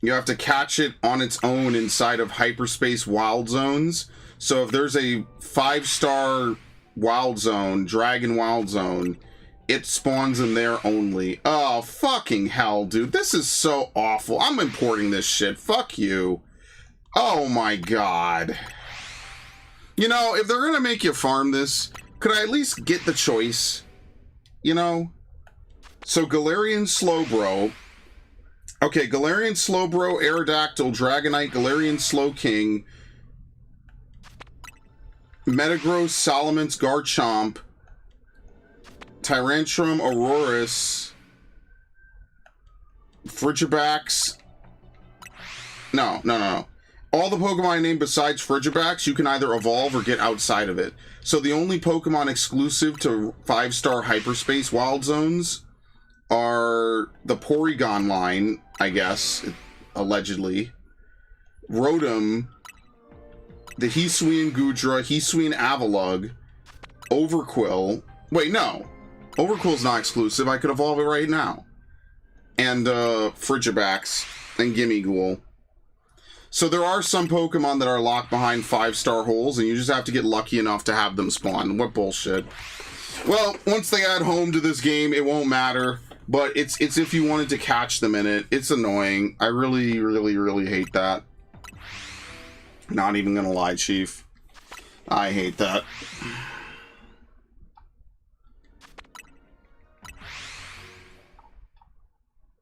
You have to catch it on its own inside of hyperspace wild zones. So if there's a 5-star wild zone, dragon wild zone, it spawns in there only. Oh, fucking hell, dude. This is so awful. I'm importing this shit. Fuck you. Oh my god. You know, if they're gonna make you farm this, could I at least get the choice? You know? So Galarian Slowbro. Okay, Galarian Slowbro, Aerodactyl, Dragonite, Galarian Slowking, Metagross, Salamence, Garchomp, Tyrantrum, Aurorus, Frigibax. No. All the Pokemon I named besides Frigibax, you can either evolve or get outside of it. So the only Pokemon exclusive to 5-star hyperspace wild zones are the Porygon line, I guess, allegedly, Rotom, the Hisuian Gudra, Hisuian Avalugg, Overquill. Wait, no. Overquill's not exclusive. I could evolve it right now. And Frigibax and Gimmighoul. So there are some Pokemon that are locked behind 5-star holes, and you just have to get lucky enough to have them spawn. What bullshit. Well, once they add home to this game, it won't matter. But it's if you wanted to catch them in it. It's annoying. I really, really, really hate that. Not even gonna lie, Chief. I hate that.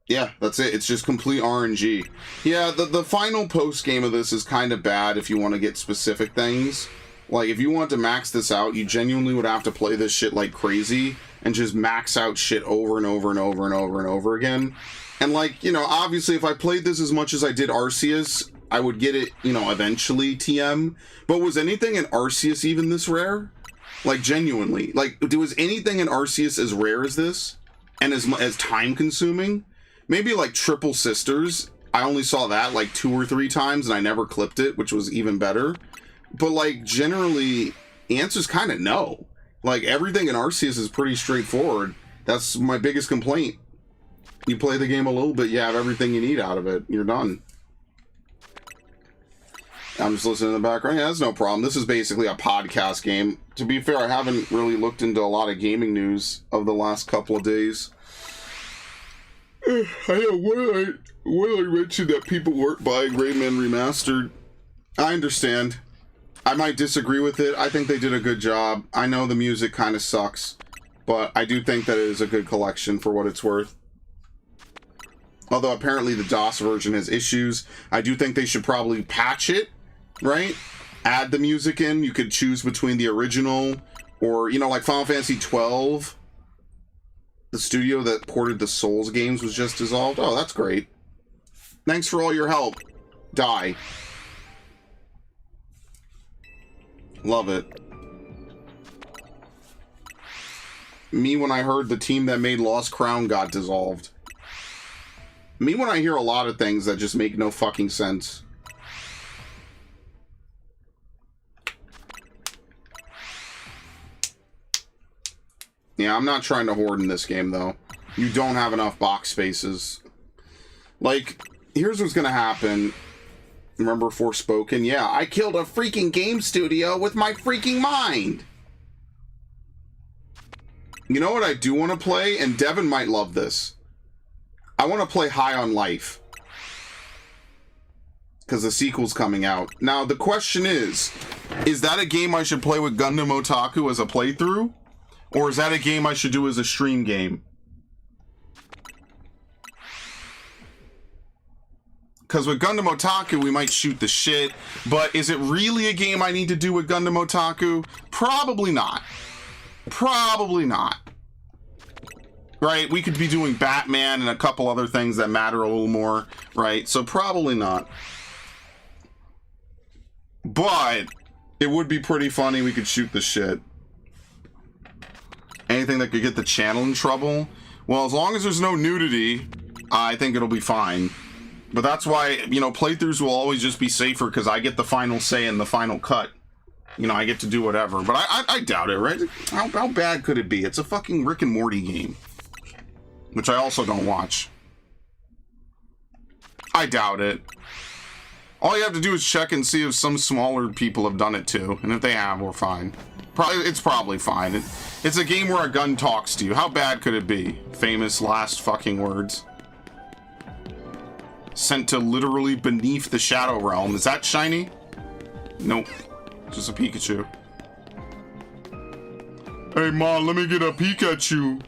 Yeah, that's it. It's just complete RNG. Yeah, the final post-game of this is kind of bad if you want to get specific things. Like, if you want to max this out, you genuinely would have to play this shit like crazy and just max out shit over and over and over and over and over again. And, like, you know, obviously if I played this as much as I did Arceus, I would get it, you know, eventually, TM. But was anything in Arceus even this rare? Like, genuinely. Like, was anything in Arceus as rare as this? And as time-consuming? Maybe like Triple Sisters. I only saw that like 2 or 3 times and I never clipped it, which was even better. But like generally, the answer's kind of no. Like everything in Arceus is pretty straightforward. That's my biggest complaint. You play the game a little bit, you have everything you need out of it. You're done. I'm just listening in the background. Yeah, that's no problem. This is basically a podcast game. To be fair, I haven't really looked into a lot of gaming news of the last couple of days. I know, when I mentioned that people weren't buying Rayman Remastered, I understand. I might disagree with it. I think they did a good job. I know the music kind of sucks, but I do think that it is a good collection for what it's worth. Although apparently the DOS version has issues, I do think they should probably patch it, right? Add the music in. You could choose between the original or, you know, like Final Fantasy 12. The studio that ported the Souls games was just dissolved. Oh, that's great. Thanks for all your help. Die. Love it. Me when I heard the team that made Lost Crown got dissolved. Me when I hear a lot of things that just make no fucking sense. Yeah, I'm not trying to hoard in this game, though. You don't have enough box spaces. Like, here's what's gonna happen. Remember Forspoken? Yeah, I killed a freaking game studio with my freaking mind! You know what I do want to play? And Devin might love this. I want to play High on Life. Because the sequel's coming out. Now, the question is that a game I should play with Gundam Otaku as a playthrough? Or is that a game I should do as a stream game? Because with Gundam Otaku, we might shoot the shit. But is it really a game I need to do with Gundam Otaku? Probably not. Probably not. Right? We could be doing Batman and a couple other things that matter a little more. Right? So probably not. But it would be pretty funny. We could shoot the shit. Anything that could get the channel in trouble? Well, as long as there's no nudity, I think it'll be fine. But that's why, you know, playthroughs will always just be safer because I get the final say in the final cut. You know, I get to do whatever. But I doubt it, right? How bad could it be? It's a fucking Rick and Morty game. Which I also don't watch. I doubt it. All you have to do is check and see if some smaller people have done it too. And if they have, we're fine. It's probably fine. It's a game where a gun talks to you. How bad could it be? Famous last fucking words. Sent to literally beneath the Shadow Realm. Is that shiny? Nope. Just a Pikachu. Hey, Mom, let me get a Pikachu.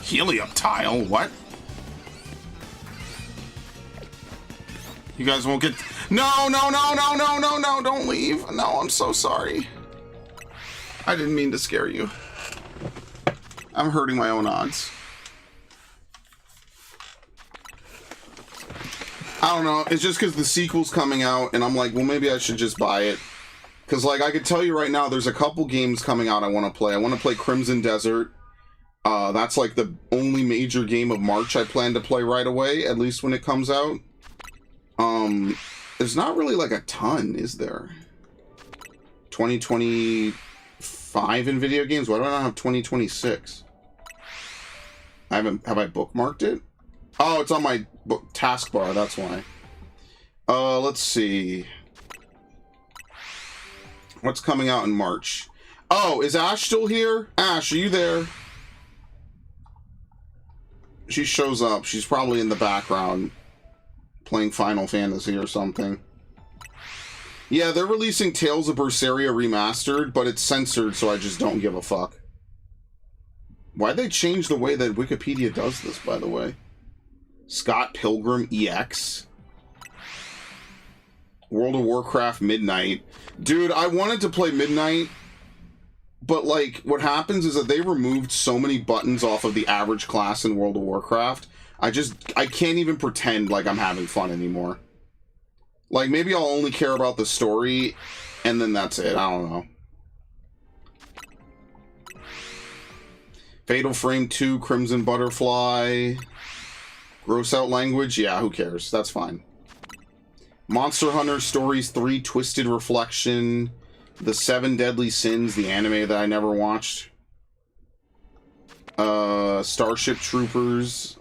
Helioptile? What? You guys won't get... No, no, no, no, no, no, no, don't leave. No, I'm so sorry. I didn't mean to scare you. I'm hurting my own odds. I don't know. It's just because the sequel's coming out, and I'm like, well, maybe I should just buy it. Because, like, I could tell you right now, there's a couple games coming out I want to play. I want to play Crimson Desert. That's, like, the only major game of March I plan to play right away, at least when it comes out. There's not really, like, a ton, is there? 2025 in video games? Why do I not have 2026? Have I bookmarked it? Oh, it's on my taskbar, that's why. Let's see. What's coming out in March? Oh, is Ash still here? Ash, are you there? She shows up. She's probably in the background playing Final Fantasy or something. Yeah, they're releasing Tales of Berseria Remastered, but it's censored, so I just don't give a fuck. Why'd they change the way that Wikipedia does this, by the way? Scott Pilgrim EX. World of Warcraft Midnight. Dude, I wanted to play Midnight, but, like, what happens is that they removed so many buttons off of the average class in World of Warcraft, I can't even pretend like I'm having fun anymore. Like, maybe I'll only care about the story, and then that's it. I don't know. Fatal Frame 2, Crimson Butterfly. Gross out language? Yeah, who cares? That's fine. Monster Hunter Stories 3, Twisted Reflection. The 7 Deadly Sins, the anime that I never watched. Starship Troopers.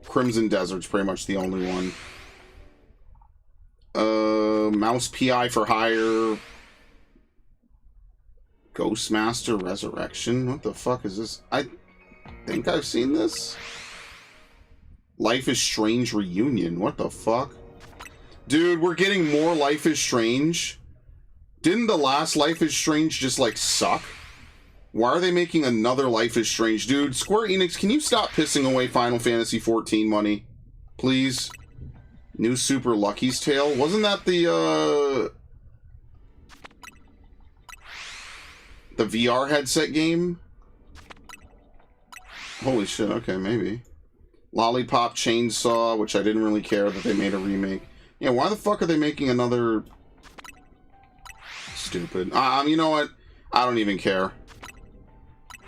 Crimson Desert's pretty much the only one. Mouse PI for Hire. Ghostmaster Resurrection? What the fuck is this? I think I've seen this. Life is Strange Reunion. What the fuck? Dude, we're getting more Life is Strange. Didn't the last Life is Strange just, like, suck? Why are they making another Life is Strange? Dude, Square Enix, can you stop pissing away Final Fantasy XIV money? Please? New Super Lucky's Tale? Wasn't that the VR headset game? Holy shit, okay, maybe. Lollipop Chainsaw, which I didn't really care that they made a remake. Yeah, why the fuck are they making another... Stupid. You know what? I don't even care.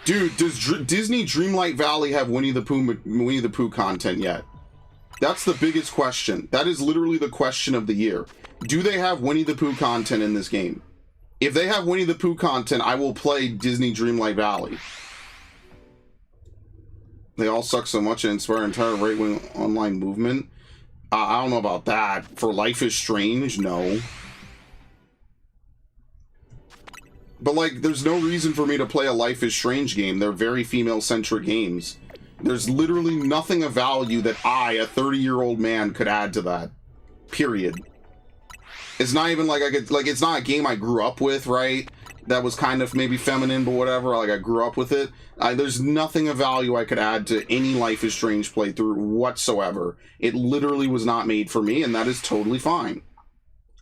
Dude, does Disney Dreamlight Valley have Winnie the Pooh content yet? That's the biggest question. That is literally the question of the year. Do they have Winnie the Pooh content in this game? If they have Winnie the Pooh content, I will play Disney Dreamlight Valley. They all suck so much and inspire entire right-wing online movement. I don't know about that. For Life is Strange, no. But, like, there's no reason for me to play a Life is Strange game. They're very female-centric games. There's literally nothing of value that I, a 30-year-old man, could add to that. Period. It's not even like I could... Like, it's not a game I grew up with, right? That was kind of maybe feminine, but whatever. Like, I grew up with it. There's nothing of value I could add to any Life is Strange playthrough whatsoever. It literally was not made for me, and that is totally fine.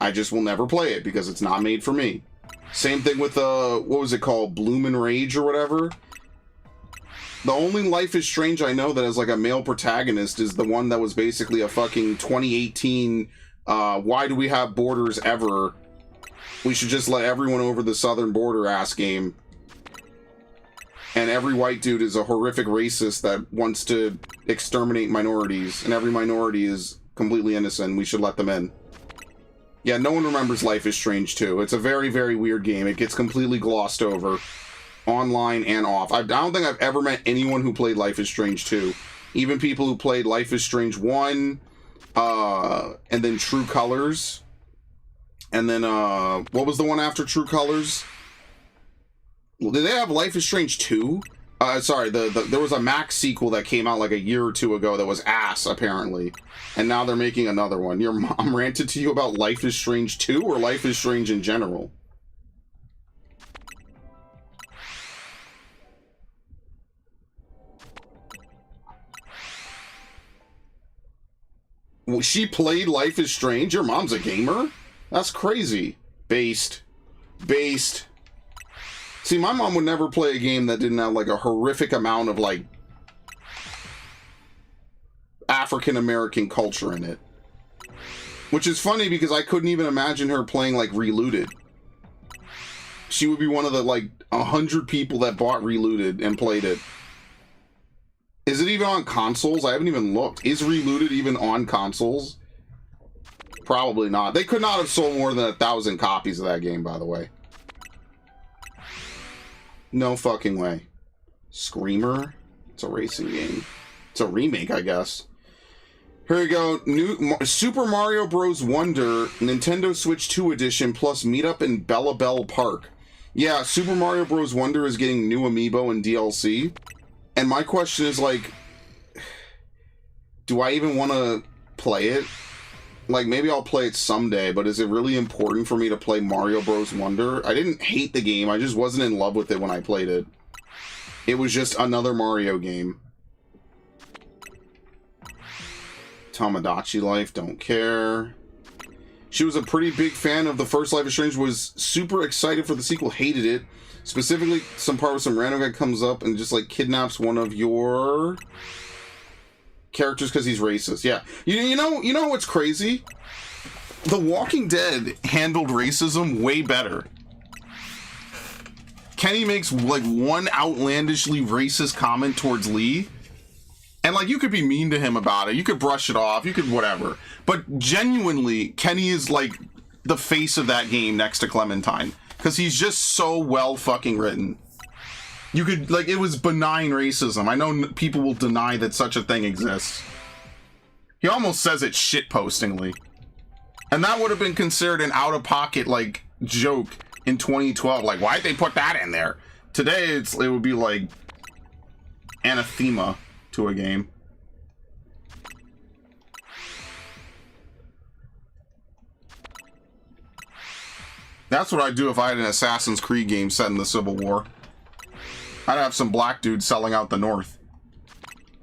I just will never play it because it's not made for me. Same thing with, what was it called? Bloom and Rage or whatever? The only Life is Strange I know that has, like, a male protagonist is the one that was basically a fucking 2018, why do we have borders ever? We should just let everyone over the southern border ass game. And every white dude is a horrific racist that wants to exterminate minorities, and every minority is completely innocent. We should let them in. Yeah, no one remembers Life is Strange 2. It's a very, very weird game. It gets completely glossed over, online and off. I don't think I've ever met anyone who played Life is Strange 2. Even people who played Life is Strange 1, and then True Colors. And then, what was the one after True Colors? Did they have Life is Strange 2? Sorry, there was a Max sequel that came out like a year or two ago that was ass, apparently. And now they're making another one. Your mom ranted to you about Life is Strange 2 or Life is Strange in general? Well, she played Life is Strange? Your mom's a gamer? That's crazy. Based. See, my mom would never play a game that didn't have, like, a horrific amount of, like, African-American culture in it. Which is funny because I couldn't even imagine her playing like Relooted. She would be one of the like 100 people that bought Relooted and played it. Is it even on consoles? I haven't even looked. Is Relooted even on consoles? Probably not. They could not have sold more than 1,000 copies of that game, by the way. No fucking way. Screamer? It's a racing game. It's a remake, I guess. Here we go. New Super Mario Bros. Wonder Nintendo Switch 2 Edition plus Meetup in Bella Bell Park. Yeah, Super Mario Bros. Wonder is getting new amiibo and DLC. And my question is, like, do I even want to play it? Like, maybe I'll play it someday, but is it really important for me to play Mario Bros. Wonder? I didn't hate the game, I just wasn't in love with it when I played it. It was just another Mario game. Tamagotchi Life, don't care. She was a pretty big fan of the first Life is Strange, was super excited for the sequel, hated it. Specifically, some part where some random guy comes up and just, like, kidnaps one of your characters because he's racist. Yeah. You know what's crazy? The Walking Dead handled racism way better. Kenny makes, like, one outlandishly racist comment towards Lee, and, like, you could be mean to him about it. You could brush it off. You could whatever. But genuinely, Kenny is, like, the face of that game next to Clementine. Because he's just so well fucking written. You could, like, it was benign racism. I know people will deny that such a thing exists. He almost says it shitpostingly. And that would have been considered an out-of-pocket, like, joke in 2012. Like, why'd they put that in there? Today, it would be, like, anathema to a game. That's what I'd do if I had an Assassin's Creed game set in the Civil War. I'd have some black dudes selling out the North.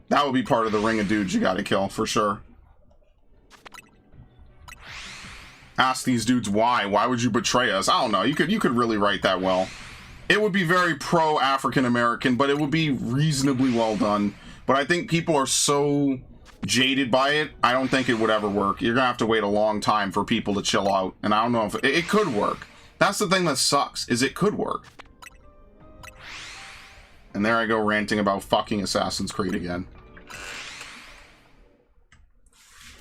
That would be part of the ring of dudes you gotta kill, for sure. Ask these dudes why. Why would you betray us? I don't know. You could really write that well. It would be very pro-African American, but it would be reasonably well done. But I think people are so jaded by it, I don't think it would ever work. You're gonna have to wait a long time for people to chill out. And I don't know if it could work. That's the thing that sucks, is it could work. And there I go ranting about fucking Assassin's Creed again.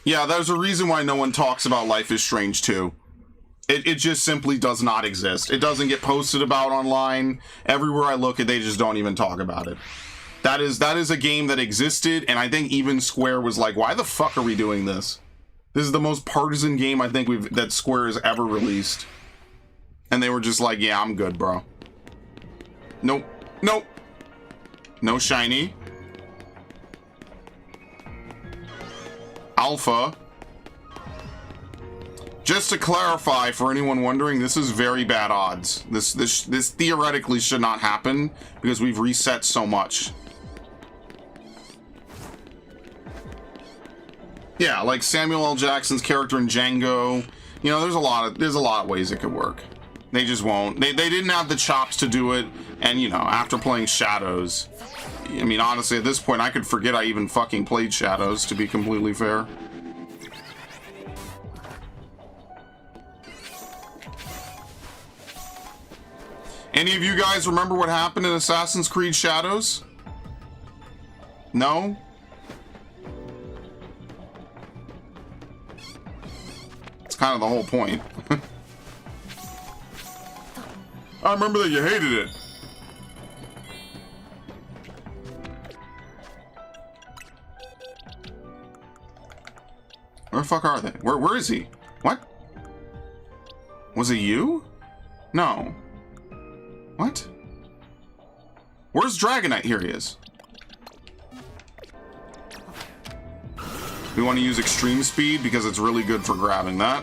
Yeah, there's a reason why no one talks about Life is Strange 2. It just simply does not exist. It doesn't get posted about online. Everywhere I look, they just don't even talk about it. That is a game that existed, and I think even Square was like, why the fuck are we doing this? This is the most partisan game I think that Square has ever released. And they were just like, yeah, I'm good, bro. Nope. Nope. No shiny. Alpha. Just to clarify, for anyone wondering, this is very bad odds. This theoretically should not happen because we've reset so much. Yeah, like Samuel L. Jackson's character in Django. You know, there's a lot of ways it could work. They just won't. They didn't have the chops to do it, and you know, after playing Shadows, I mean, honestly, at this point, I could forget I even fucking played Shadows, to be completely fair. Any of you guys remember what happened in Assassin's Creed Shadows? No? It's kind of the whole point. I remember that you hated it. Where the fuck are they? Where is he? What? Was it you? No. What? Where's Dragonite? Here he is. We want to use extreme speed because it's really good for grabbing that.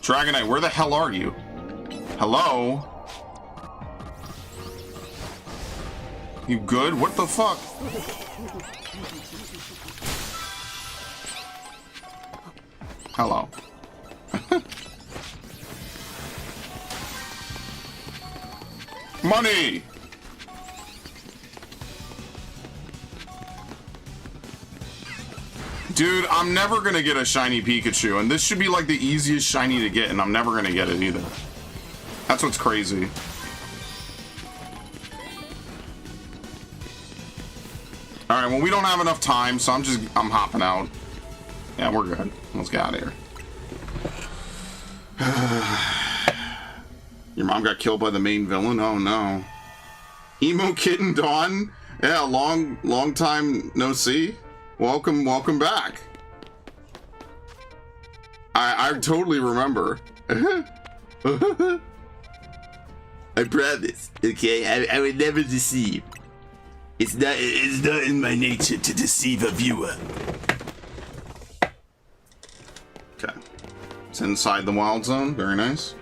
Dragonite, where the hell are you? Hello? You good? What the fuck? Hello. Money! Dude, I'm never gonna get a shiny Pikachu, and this should be like the easiest shiny to get, and I'm never gonna get it either. That's what's crazy. Alright, well, we don't have enough time, so I'm hopping out. Yeah, we're good. Let's get out of here. Your mom got killed by the main villain? Oh, no. Emo Kitten Dawn? Yeah, long time no see. Welcome back. I totally remember. I promise, okay? I would never deceive. It's not in my nature to deceive a viewer. Okay. It's inside the wild zone. Very nice.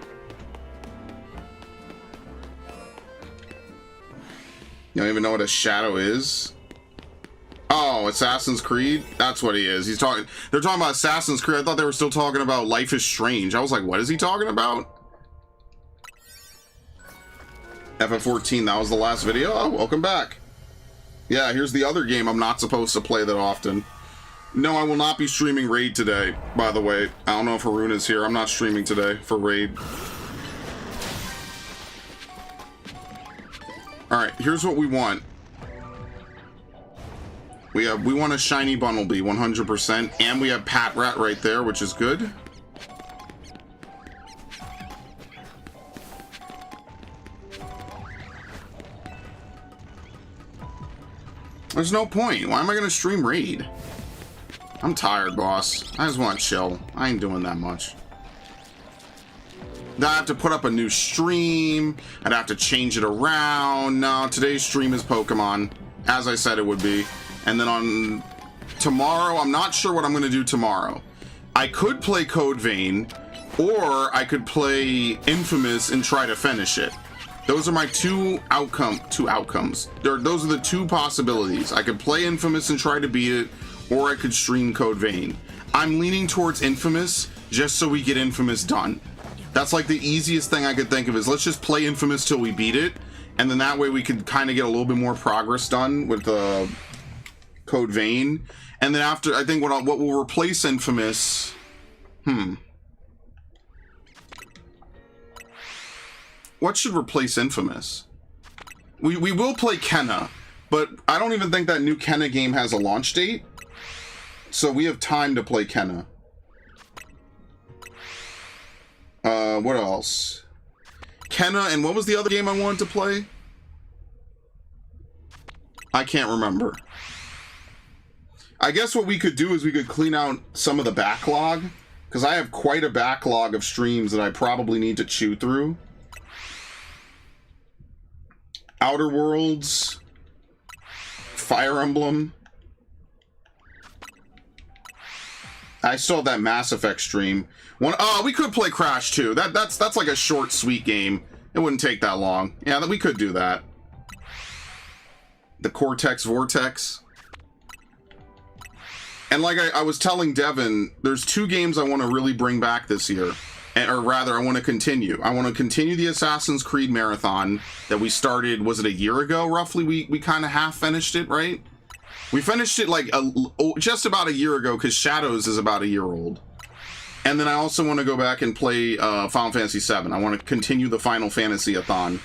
You don't even know what a shadow is? Oh, Assassin's Creed? That's what he is. They're talking about Assassin's Creed. I thought they were still talking about Life is Strange. I was like, what is he talking about? FF14, that was the last video? Oh, welcome back. Yeah, here's the other game I'm not supposed to play that often. No, I will not be streaming Raid today, by the way. I don't know if Haroon is here. I'm not streaming today for Raid. Alright, here's what we want. We want a shiny Bunnelby, 100%, and we have Pat Rat right there, which is good. There's no point. Why am I gonna stream Raid? I'm tired, boss. I just want to chill. I ain't doing that much. Then I have to put up a new stream. I'd have to change it around. No, today's stream is Pokemon, as I said it would be. And then on tomorrow, I'm not sure what I'm going to do tomorrow. I could play Code Vein, or I could play Infamous and try to finish it. Those are my two outcomes. Those are the two possibilities. I could play Infamous and try to beat it, or I could stream Code Vein. I'm leaning towards Infamous, just so we get Infamous done. That's like the easiest thing I could think of is let's just play Infamous till we beat it, and then that way we could kind of get a little bit more progress done with the Code Vein. And then after, I think what will replace Infamous, what should replace Infamous? We will play Kenna, but I don't even think that new Kenna game has a launch date. So we have time to play Kenna. What else? Kenna, and what was the other game I wanted to play? I can't remember. I guess what we could do is we could clean out some of the backlog, because I have quite a backlog of streams that I probably need to chew through. Outer Worlds, Fire Emblem. I still have that Mass Effect stream. We could play Crash 2. That's like a short, sweet game. It wouldn't take that long. Yeah, we could do that. The Cortex Vortex. And like I was telling Devin, there's two games I want to really bring back this year. Or rather, I want to continue. I want to continue the Assassin's Creed Marathon that we started, was it a year ago, roughly? We kind of half finished it, right? We finished it like just about a year ago, because Shadows is about a year old. And then I also want to go back and play Final Fantasy VII. I want to continue the Final Fantasy-a-thon.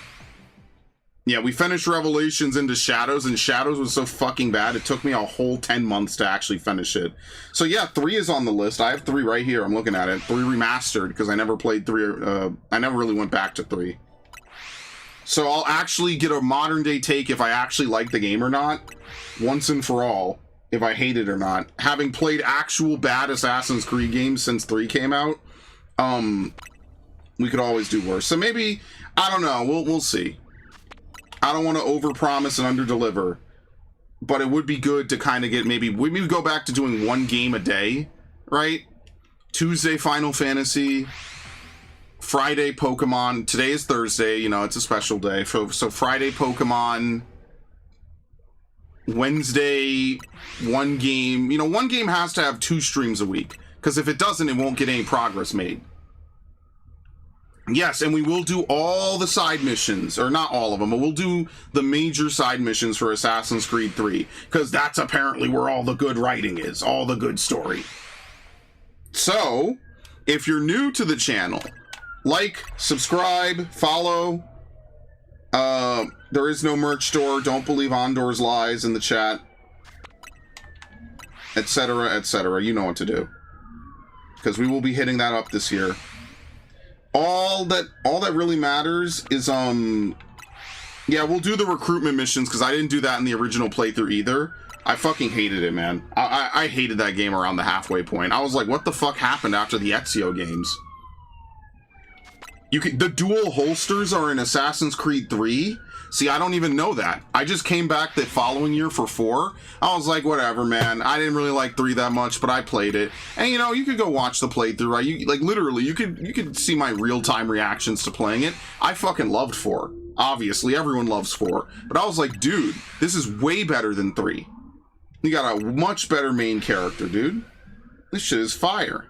Yeah, we finished Revelations into Shadows, and Shadows was so fucking bad, it took me a whole 10 months to actually finish it. So yeah, 3 is on the list. I have 3 right here. I'm looking at it. 3 remastered, because I never played 3. I never really went back to 3. So I'll actually get a modern-day take if I actually like the game or not, once and for all, if I hate it or not. Having played actual bad Assassin's Creed games since 3 came out, we could always do worse. So maybe, I don't know, we'll see. I don't want to overpromise and underdeliver, but it would be good to kind of get maybe go back to doing 1 game a day, right? Tuesday Final Fantasy, Friday Pokemon. Today is Thursday, you know, it's a special day. So Friday Pokemon, Wednesday 1 game. You know, 1 game has to have 2 streams a week, because if it doesn't, it won't get any progress made. Yes, and we will do all the side missions, or not all of them, but we'll do the major side missions for Assassin's Creed 3, because that's apparently where all the good writing is, all the good story. So, if you're new to the channel, like, subscribe, follow. There is no merch store. Don't believe Ondor's lies in the chat, etc., etc. You know what to do, because we will be hitting that up this year. All that really matters is yeah, we'll do the recruitment missions, because I didn't do that in the original playthrough either. I fucking hated it, man. I hated that game around the halfway point. I was like, what the fuck happened after the Ezio games? The dual holsters are in Assassin's Creed 3? See, I don't even know that. I just came back the following year for 4. I was like, whatever, man. I didn't really like 3 that much, but I played it. And, you know, you could go watch the playthrough, right? You, like, literally, you could see my real-time reactions to playing it. I fucking loved 4. Obviously, everyone loves 4. But I was like, dude, this is way better than 3. You got a much better main character, dude. This shit is fire.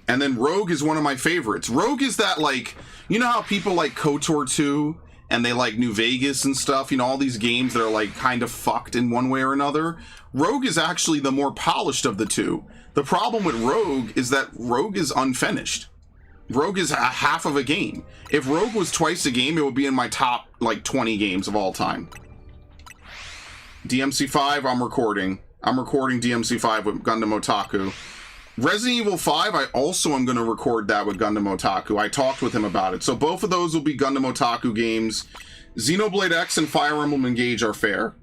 And then Rogue is one of my favorites. Rogue is that, like, you know how people like KOTOR 2 and they like New Vegas and stuff, you know, all these games that are like kind of fucked in one way or another? Rogue is actually the more polished of the two. The problem with Rogue is that Rogue is unfinished. Rogue is a half of a game. If Rogue was twice a game, it would be in my top like 20 games of all time. DMC5, I'm recording. I'm recording DMC5 with Gundam Otaku. Resident Evil 5, I also am going to record that with Gundam Otaku. I talked with him about it. So both of those will be Gundam Otaku games. Xenoblade X and Fire Emblem Engage are fair.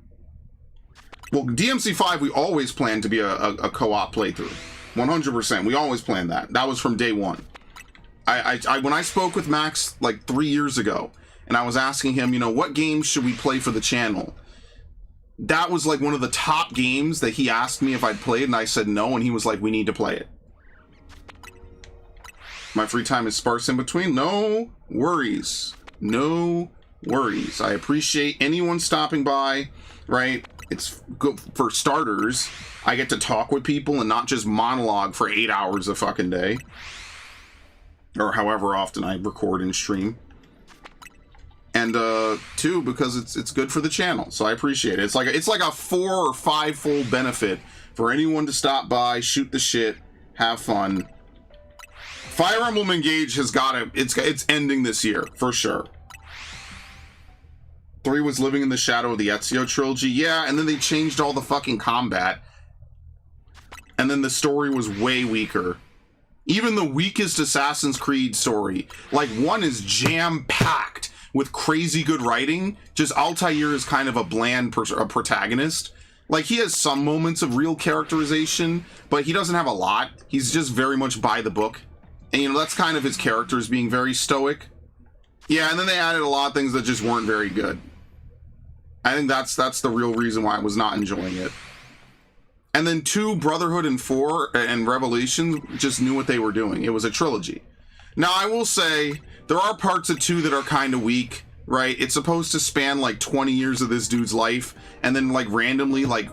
Well, DMC5, we always planned to be a co-op playthrough. 100%. We always planned that. That was from day one. When I spoke with Max like 3 years ago, and I was asking him, you know, what games should we play for the channel? That was like one of the top games that he asked me if I'd played, and I said no, and he was like, we need to play it. My free time is sparse in between. No worries. No worries. I appreciate anyone stopping by, right? It's good for starters. I get to talk with people and not just monologue for 8 hours a fucking day. Or however often I record and stream. And 2, because it's good for the channel, so I appreciate it. It's like a 4 or 5-fold benefit for anyone to stop by, shoot the shit, have fun. Fire Emblem Engage has got it. It's ending this year for sure. 3 was living in the shadow of the Ezio trilogy, yeah, and then they changed all the fucking combat, and then the story was way weaker. Even the weakest Assassin's Creed story, like 1 is jam-packed with crazy good writing. Just Altair is kind of a bland protagonist. Like, he has some moments of real characterization, but he doesn't have a lot. He's just very much by the book. And, you know, that's kind of his characters being very stoic. Yeah, and then they added a lot of things that just weren't very good. I think that's the real reason why I was not enjoying it. And then 2, Brotherhood, and 4, and Revelations just knew what they were doing. It was a trilogy. Now, I will say, there are parts of 2 that are kind of weak, right? It's supposed to span, like, 20 years of this dude's life, and then, like, randomly, like,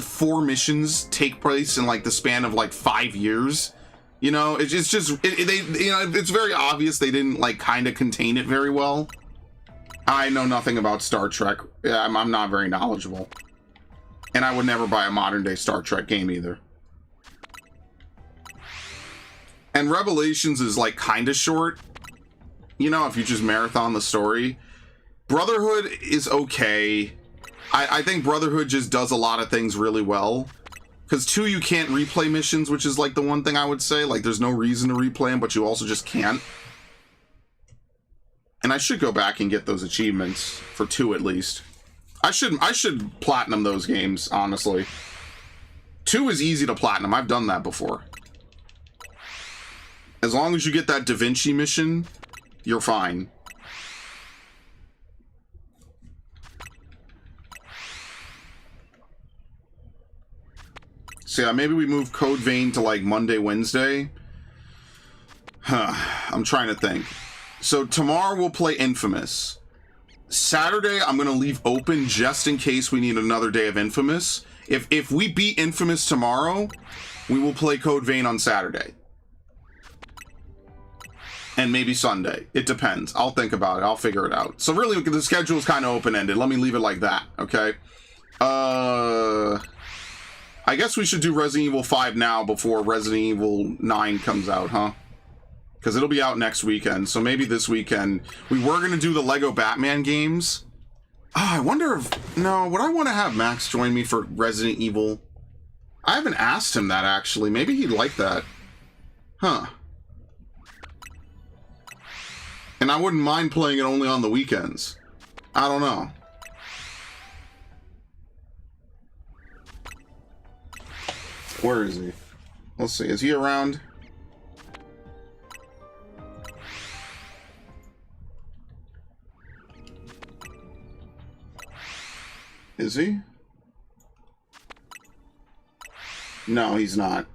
4 missions take place in, like, the span of, like, 5 years. You know, it's just, you know, it's very obvious they didn't, like, kind of contain it very well. I know nothing about Star Trek. I'm not very knowledgeable. And I would never buy a modern-day Star Trek game either. And Revelations is, like, kind of short. You know, if you just marathon the story. Brotherhood is okay. I think Brotherhood just does a lot of things really well. Because 2, you can't replay missions, which is, like, the one thing I would say. Like, there's no reason to replay them, but you also just can't. And I should go back and get those achievements for 2 at least. I should platinum those games, honestly. 2 is easy to platinum. I've done that before. As long as you get that Da Vinci mission, you're fine. So yeah, maybe we move Code Vein to like Monday, Wednesday. I'm trying to think. So tomorrow we'll play Infamous. Saturday I'm going to leave open just in case we need another day of Infamous. If we beat Infamous tomorrow, we will play Code Vein on Saturday. and maybe Sunday. It depends. I'll think about it. I'll figure it out. So really, the schedule is kind of open-ended. Let me leave it like that, okay? I guess we should do Resident Evil 5 now before Resident Evil 9 comes out, huh? Because it'll be out next weekend, so maybe this weekend. We were going to do the Lego Batman games. Oh, I wonder if... No, would I want to have Max join me for Resident Evil? I haven't asked him that, actually. Maybe he'd like that. Huh. And I wouldn't mind playing it only on the weekends. I don't know. Where is he? Let's see. Is he around? Is he? No, he's not.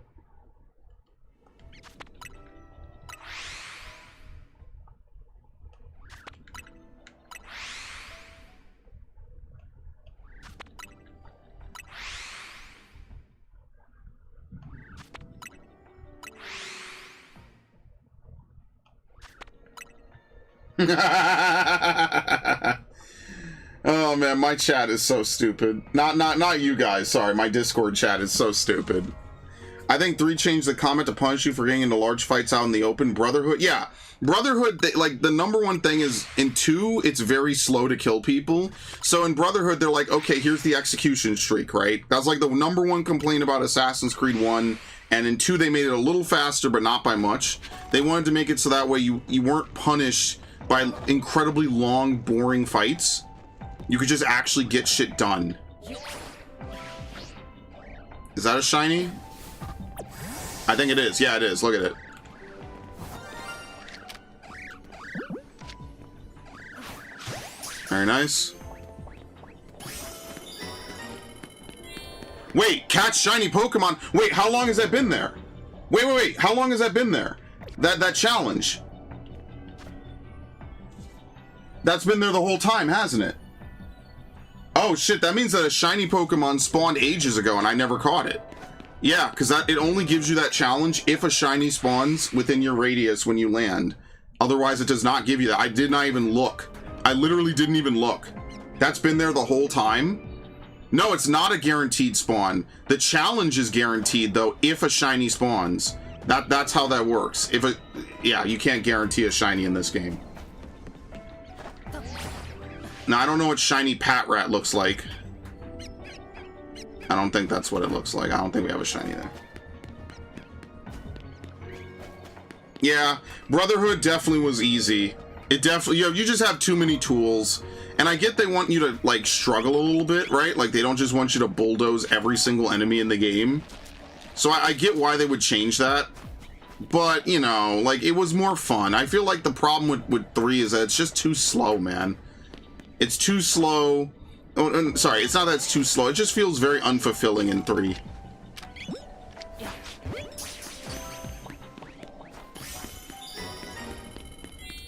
Oh man, my chat is so stupid. Not you guys, sorry, my Discord chat is so stupid. I think 3 changed the comment to punish you for getting into large fights out in the open. Brotherhood, yeah. Brotherhood, like, the number one thing is, in 2, it's very slow to kill people. So in Brotherhood, they're like, okay, here's the execution streak, right? That's like the number one complaint about Assassin's Creed 1. And in 2, they made it a little faster, but not by much. They wanted to make it so that way you weren't punished by incredibly long, boring fights. You could just actually get shit done. Is that a shiny? I think it is. Yeah, it is. Look at it. Very nice. Wait, catch shiny Pokemon. Wait, how long has that been there? Wait. How long has that been there? That challenge. That's been there the whole time, hasn't it? Oh shit, that means that a shiny Pokemon spawned ages ago and I never caught it. Yeah, because it only gives you that challenge if a shiny spawns within your radius when you land. Otherwise, it does not give you that. I did not even look. I literally didn't even look. That's been there the whole time? No, it's not a guaranteed spawn. The challenge is guaranteed, though, if a shiny spawns. That's how that works. Yeah, you can't guarantee a shiny in this game. Now, I don't know what shiny Patrat looks like. I don't think that's what it looks like. I don't think we have a shiny there. Yeah, Brotherhood definitely was easy. It definitely, you just have too many tools. And I get they want you to, like, struggle a little bit, right? Like, they don't just want you to bulldoze every single enemy in the game. So I get why they would change that. But, you know, like, it was more fun. I feel like the problem with 3 is that it's just too slow, man. It's too slow. Oh, sorry, it's not that it's too slow. It just feels very unfulfilling in 3.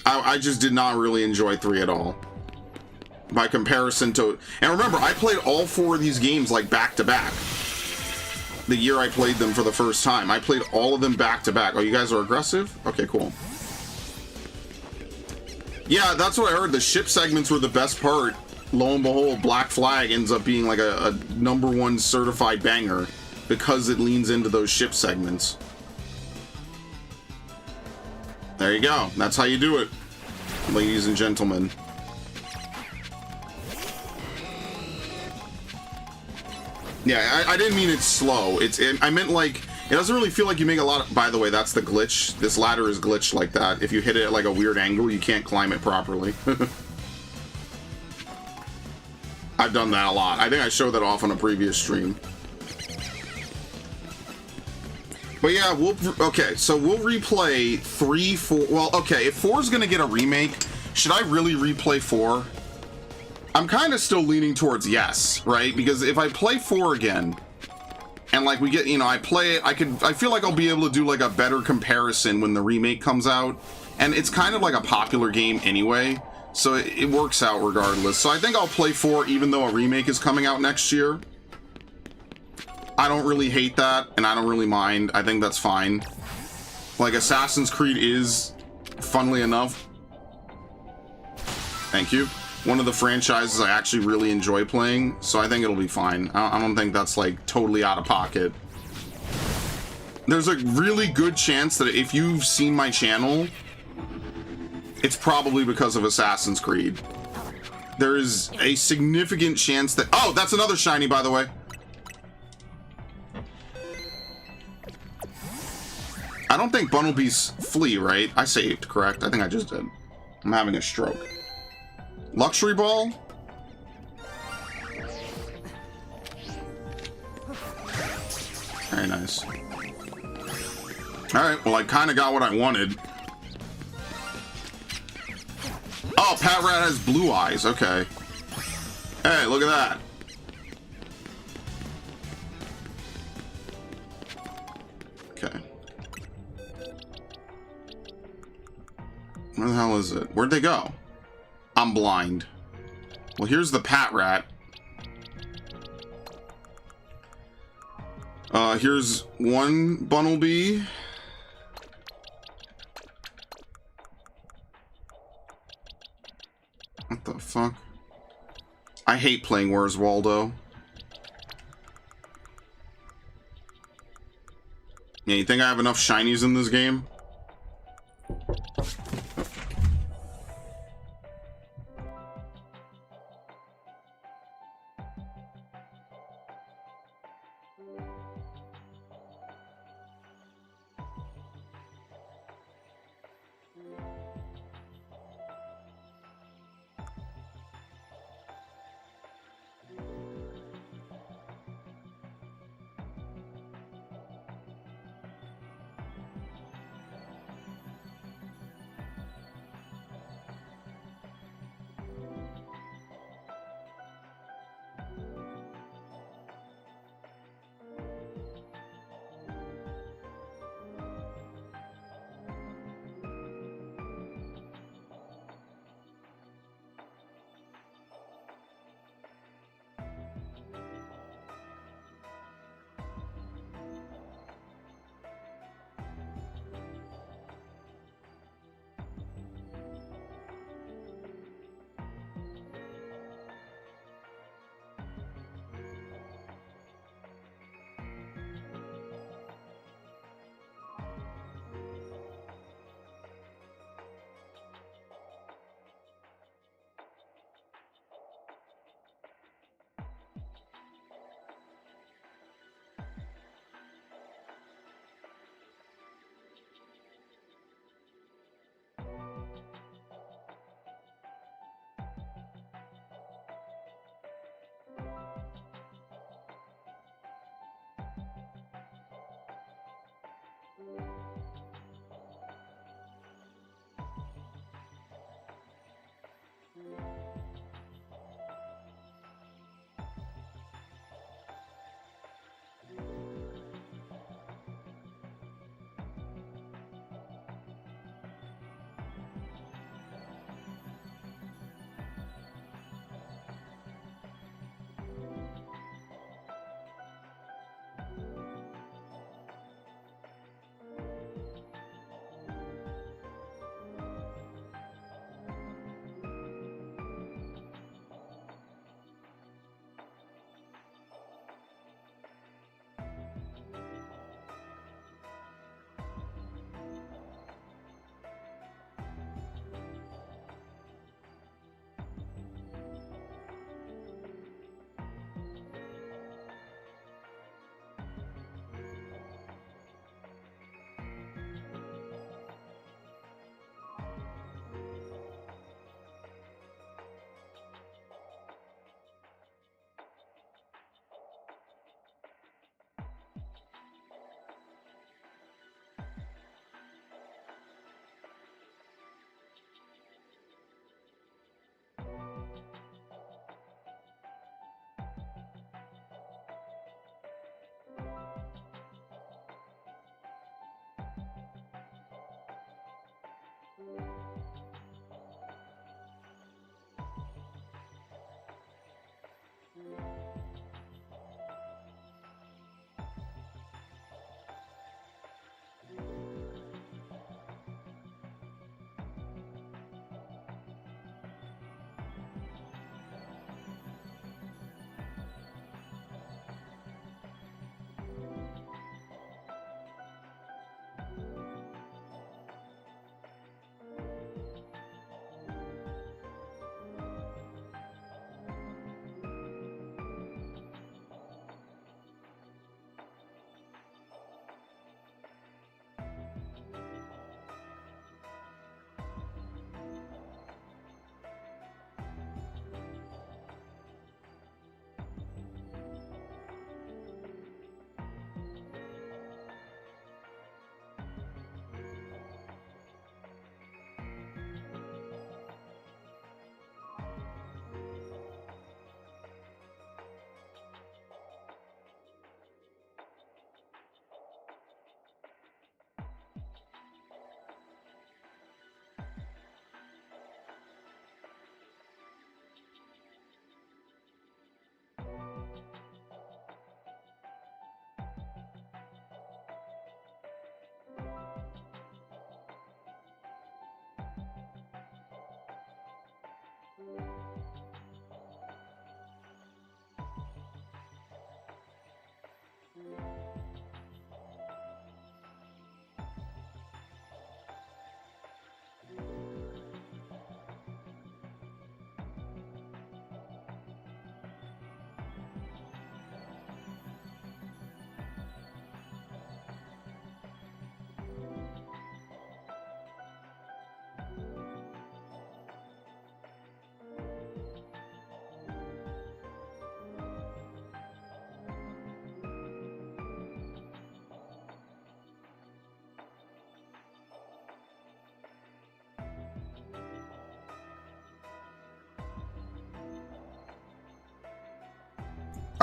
I just did not really enjoy 3 at all. By comparison to... And remember, I played all 4 of these games, like, back-to-back. The year I played them for the first time. I played all of them back-to-back. Oh, you guys are aggressive? Okay, cool. Yeah, that's what I heard. The ship segments were the best part. Lo and behold, Black Flag ends up being like a #1 certified banger because it leans into those ship segments. There you go. That's how you do it, ladies and gentlemen. Yeah, I didn't mean it's slow. I meant like, it doesn't really feel like you make a lot of... By the way, that's the glitch. This ladder is glitched like that. If you hit it at like a weird angle, you can't climb it properly. I've done that a lot. I think I showed that off on a previous stream. But yeah, okay, so we'll replay 3, 4... Well, okay, if 4 is going to get a remake, should I really replay 4? I'm kind of still leaning towards yes, right? Because if I play 4 again, and like we get, you know, I play it, I feel like I'll be able to do like a better comparison when the remake comes out. And it's kind of like a popular game anyway, so it works out regardless. So I think I'll play 4 even though a remake is coming out next year. I don't really hate that, and I don't really mind. I think that's fine. Like, Assassin's Creed is funnily enough, thank you, one of the franchises I actually really enjoy playing, so I think it'll be fine. I don't think that's like totally out of pocket. There's a really good chance that if you've seen my channel, it's probably because of Assassin's Creed. There is a significant chance that... Oh, that's another shiny, by the way. I don't think Bumblebees flee, right? I saved, correct? I think I just did. I'm having a stroke. Luxury Ball? Very nice. Alright, well, I kind of got what I wanted. Oh, Pat Rat has blue eyes. Okay. Hey, look at that. Okay. Where the hell is it? Where'd they go? I'm blind. Well, here's the Pat Rat. Here's one Bunnelby. What the fuck? I hate playing Where's Waldo. Yeah, you think I have enough shinies in this game?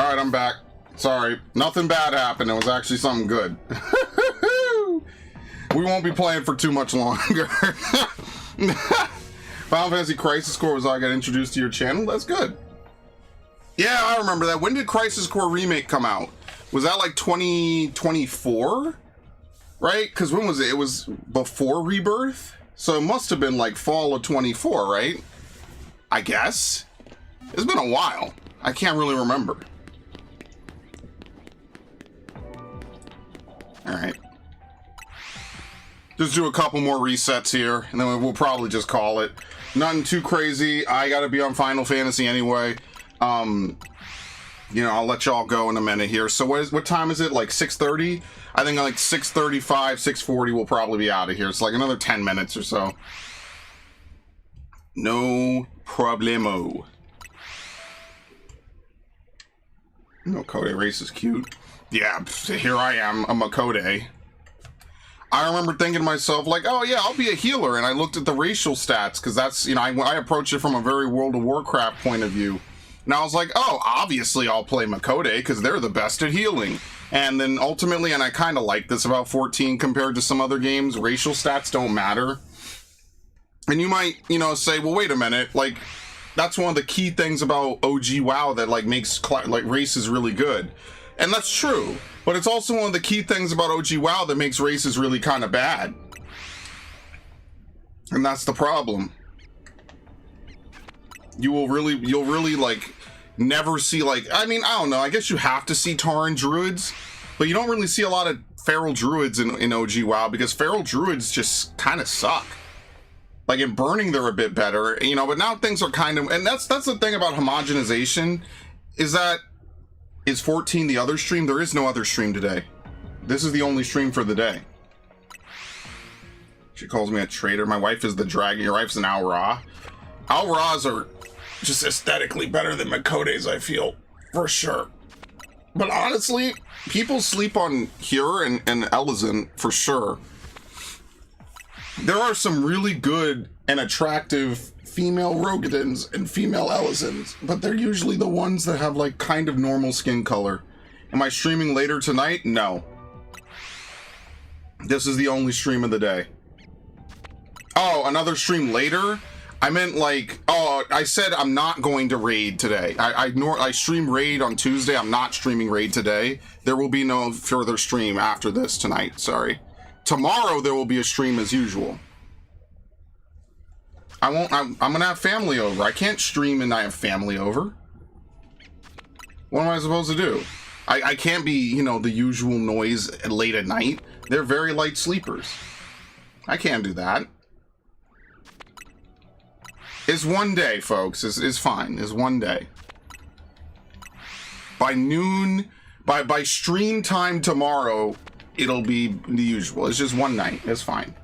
Alright, I'm back. Sorry. Nothing bad happened. It was actually something good. We won't be playing for too much longer. Final Fantasy Crisis Core was how I got introduced to your channel. That's good. Yeah, I remember that. When did Crisis Core Remake come out? Was that like 2024? Right? Because when was it? It was before Rebirth? So it must have been like fall of 24, right? I guess. It's been a while. I can't really remember. Alright. Just do a couple more resets here, and then we'll probably just call it. Nothing too crazy. I gotta be on Final Fantasy anyway. You know, I'll let y'all go in a minute here. So what time is it? Like 6:30? I think like 6:35, 6:40 we'll probably be out of here. It's like another 10 minutes or so. No problemo. Makode race is cute. Yeah, here I am, a Makode. I remember thinking to myself, like, oh yeah, I'll be a healer. And I looked at the racial stats, because that's, you know, I approached it from a very World of Warcraft point of view. And I was like, oh, obviously I'll play Makode, because they're the best at healing. And then ultimately, and I kind of like this about 14 compared to some other games, racial stats don't matter. And you might, you know, say, well, wait a minute, like, that's one of the key things about OG WoW that, like, makes, like, races really good. And that's true. But it's also one of the key things about OG WoW that makes races really kind of bad. And that's the problem. You'll really, like, never see, like, I mean, I don't know, I guess you have to see Tauren Druids, but you don't really see a lot of Feral Druids in OG WoW, because Feral Druids just kind of suck. Like, in Burning, they're a bit better, you know, but now things are kind of, and that's the thing about homogenization, is that, is 14 the other stream? There is no other stream today. This is the only stream for the day. She calls me a traitor. My wife is the dragon. Your wife's an Al-Ra. Al-Ras are just aesthetically better than Makodes, I feel, for sure. But honestly, people sleep on Hyur and Elizin for sure. There are some really good and attractive female Rogadins and female Elizins, but they're usually the ones that have like kind of normal skin color. Am I streaming later tonight? No. This is the only stream of the day. Oh, another stream later? I meant like, oh, I said I'm not going to raid today. I stream raid on Tuesday. I'm not streaming raid today. There will be no further stream after this tonight. Sorry. Tomorrow there will be a stream as usual. I'm gonna have family over. I can't stream and I have family over. What am I supposed to do? I can't be, you know, the usual noise late at night. They're very light sleepers. I can't do that. It's one day, folks. It's fine. It's one day. By noon, by stream time tomorrow, it'll be the usual. It's just one night. It's fine.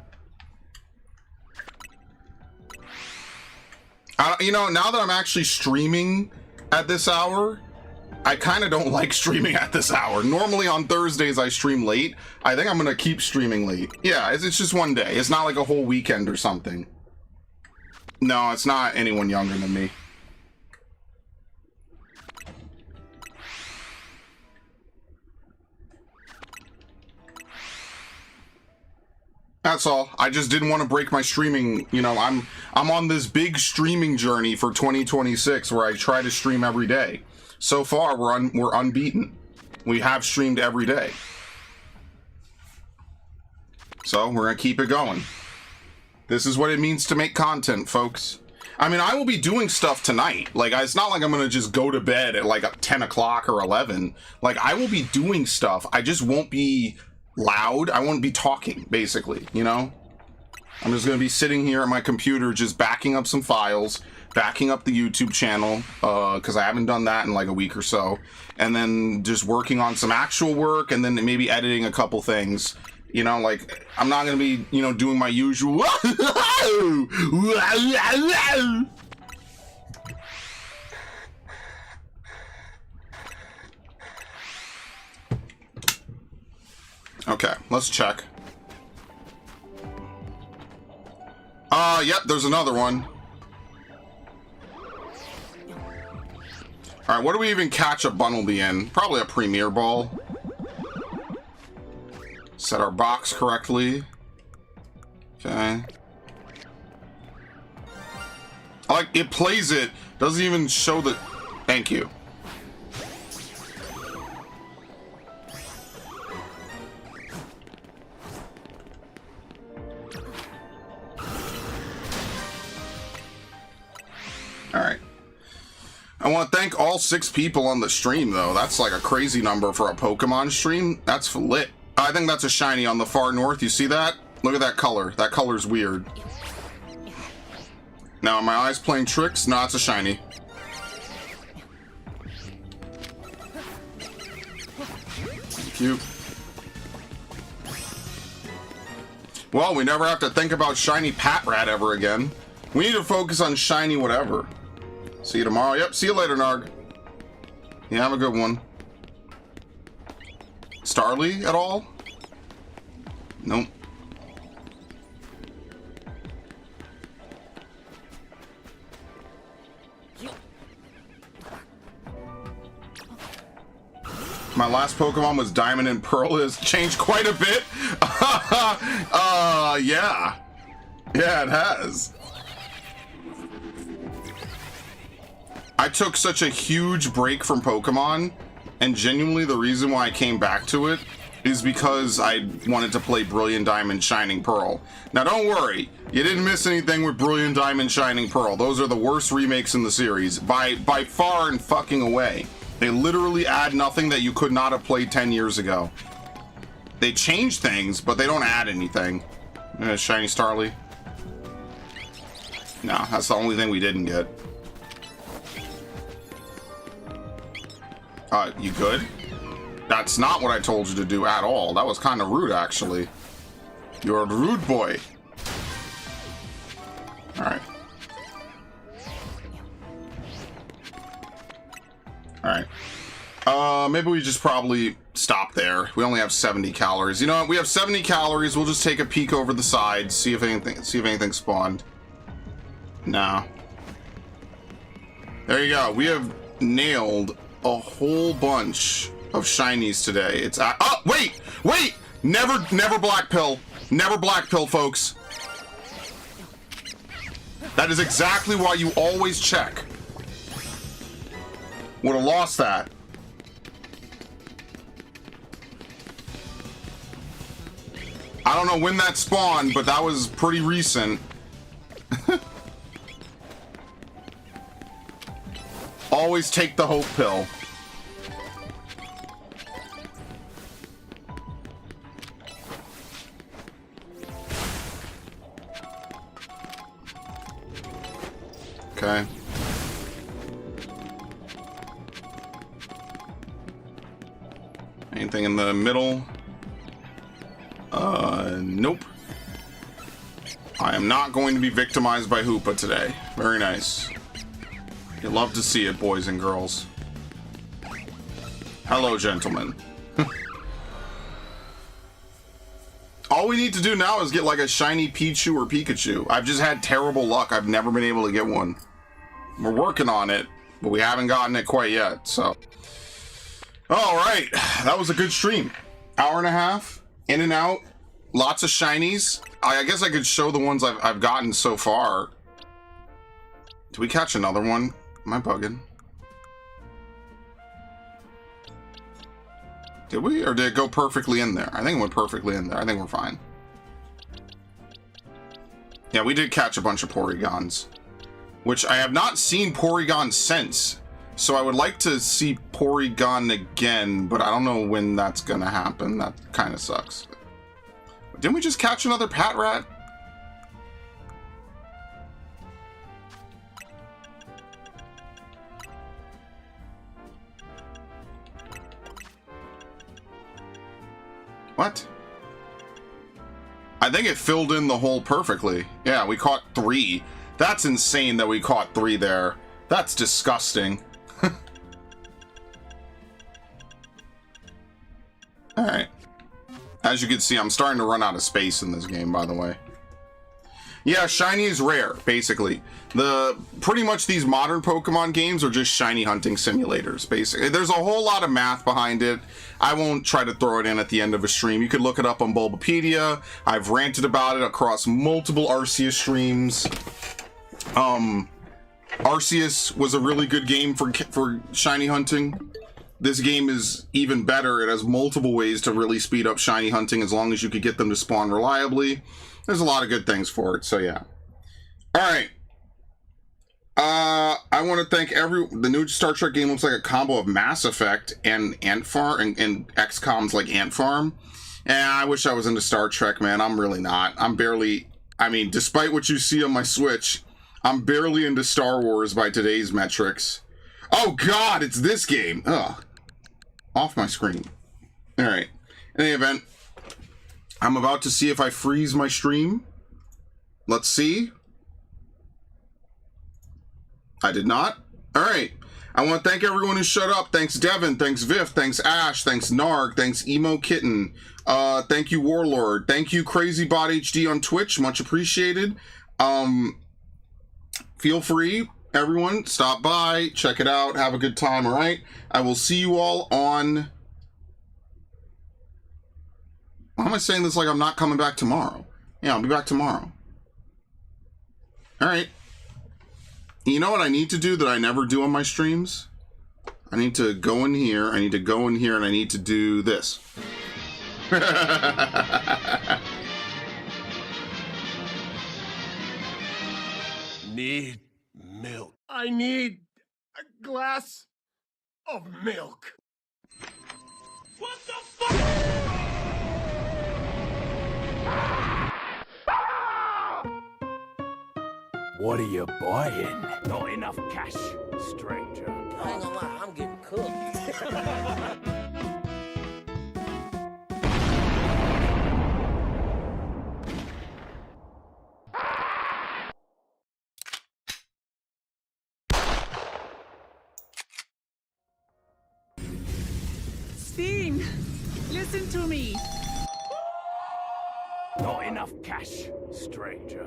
You know, now that I'm actually streaming at this hour, I kind of don't like streaming at this hour. Normally on Thursdays I stream late. I think I'm going to keep streaming late. Yeah, it's just one day. It's not like a whole weekend or something. No, it's not anyone younger than me. That's all. I just didn't want to break my streaming. You know, I'm on this big streaming journey for 2026 where I try to stream every day. So far, we're unbeaten. We have streamed every day. So we're gonna keep it going. This is what it means to make content, folks. I mean, I will be doing stuff tonight. Like, it's not like I'm gonna just go to bed at like 10 o'clock or 11. Like, I will be doing stuff. I just won't be loud. I won't be talking, basically, you know? I'm just gonna be sitting here at my computer just backing up some files, backing up the YouTube channel, because I haven't done that in like a week or so, and then just working on some actual work, and then maybe editing a couple things. You know, like, I'm not gonna be, you know, doing my usual Okay, let's check. Yep, there's another one. Alright, All right, what do we even catch a Bunnelby in? Probably a Premier Ball. Set our box correctly. Okay. I like it plays it. Doesn't even show the... Thank you. Alright. I want to thank all 6 people on the stream, though. That's like a crazy number for a Pokemon stream. That's lit. I think that's a shiny on the far north. You see that? Look at that color. That color's weird. Now, are my eyes playing tricks? No, it's a shiny. Thank you. Well, we never have to think about shiny Patrat ever again. We need to focus on shiny whatever. See you tomorrow. Yep, see you later, Narg. Yeah, have a good one. Starly at all? Nope. My last Pokemon was Diamond and Pearl. It has changed quite a bit. Yeah. Yeah, it has. I took such a huge break from Pokemon, and genuinely the reason why I came back to it is because I wanted to play Brilliant Diamond Shining Pearl. Now don't worry, you didn't miss anything with Brilliant Diamond Shining Pearl. Those are the worst remakes in the series, by far and fucking away. They literally add nothing that you could not have played 10 years ago. They change things, but they don't add anything. Shiny Starly. No, that's the only thing we didn't get. You good? That's not what I told you to do at all. That was kind of rude, actually. You're a rude boy. Alright. Alright. Maybe we just probably stop there. We only have 70 calories. You know what? We have 70 calories. We'll just take a peek over the side, see if anything spawned. No. There you go. We have nailed a whole bunch of shinies today. It's oh, wait! Never black pill. Never black pill, folks. That is exactly why you always check. Would have lost that. I don't know when that spawned, but that was pretty recent. Always take the hope pill. Okay. Anything in the middle? Nope. I am not going to be victimized by Hoopa today. Very nice. You love to see it, boys and girls. Hello, gentlemen. All we need to do now is get like a shiny Pichu or Pikachu. I've just had terrible luck. I've never been able to get one. We're working on it, but we haven't gotten it quite yet, so. All right, that was a good stream. Hour and a half, in and out, lots of shinies. I guess I could show the ones I've gotten so far. Did we catch another one? Am I bugging? Did we? Or did it go perfectly in there? I think it went perfectly in there. I think we're fine. Yeah, we did catch a bunch of Porygons, which I have not seen Porygon since. So I would like to see Porygon again, but I don't know when that's gonna happen. That kind of sucks. Didn't we just catch another Patrat? What? I think it filled in the hole perfectly. Yeah, we caught 3. That's insane that we caught 3 there. That's disgusting. Alright. As you can see, I'm starting to run out of space in this game, by the way. Yeah, shiny is rare, basically. Pretty much these modern Pokemon games are just shiny hunting simulators, basically. There's a whole lot of math behind it. I won't try to throw it in at the end of a stream. You could look it up on Bulbapedia. I've ranted about it across multiple Arceus streams. Arceus was a really good game for shiny hunting. This game is even better. It has multiple ways to really speed up shiny hunting as long as you could get them to spawn reliably. There's a lot of good things for it, so yeah. All right. I want to thank the new Star Trek game looks like a combo of Mass Effect and Ant Farm and XCOM's like Ant Farm. And I wish I was into Star Trek, man. I'm really not. I'm barely, I mean, despite what you see on my Switch, I'm barely into Star Wars by today's metrics. Oh God, it's this game. Ugh. Off my screen. All right. In any event, I'm about to see if I freeze my stream. Let's see. I did not. All right. I want to thank everyone who showed up. Thanks, Devin. Thanks, Viv. Thanks, Ash. Thanks, Narg. Thanks, Emo Kitten. Thank you, Warlord. Thank you, CrazyBot HD on Twitch. Much appreciated. Feel free, everyone, stop by, check it out, have a good time, all right? I will see you all on... Why am I saying this like I'm not coming back tomorrow? Yeah, I'll be back tomorrow. All right. You know what I need to do that I never do on my streams? I need to go in here, I need to go in here, and I need to do this. Need milk. I need a glass of milk. What the fuck? What are you buying? Not enough cash, stranger. I ain't gonna lie, I'm getting cooked. Steen, listen to me. Not enough cash, stranger.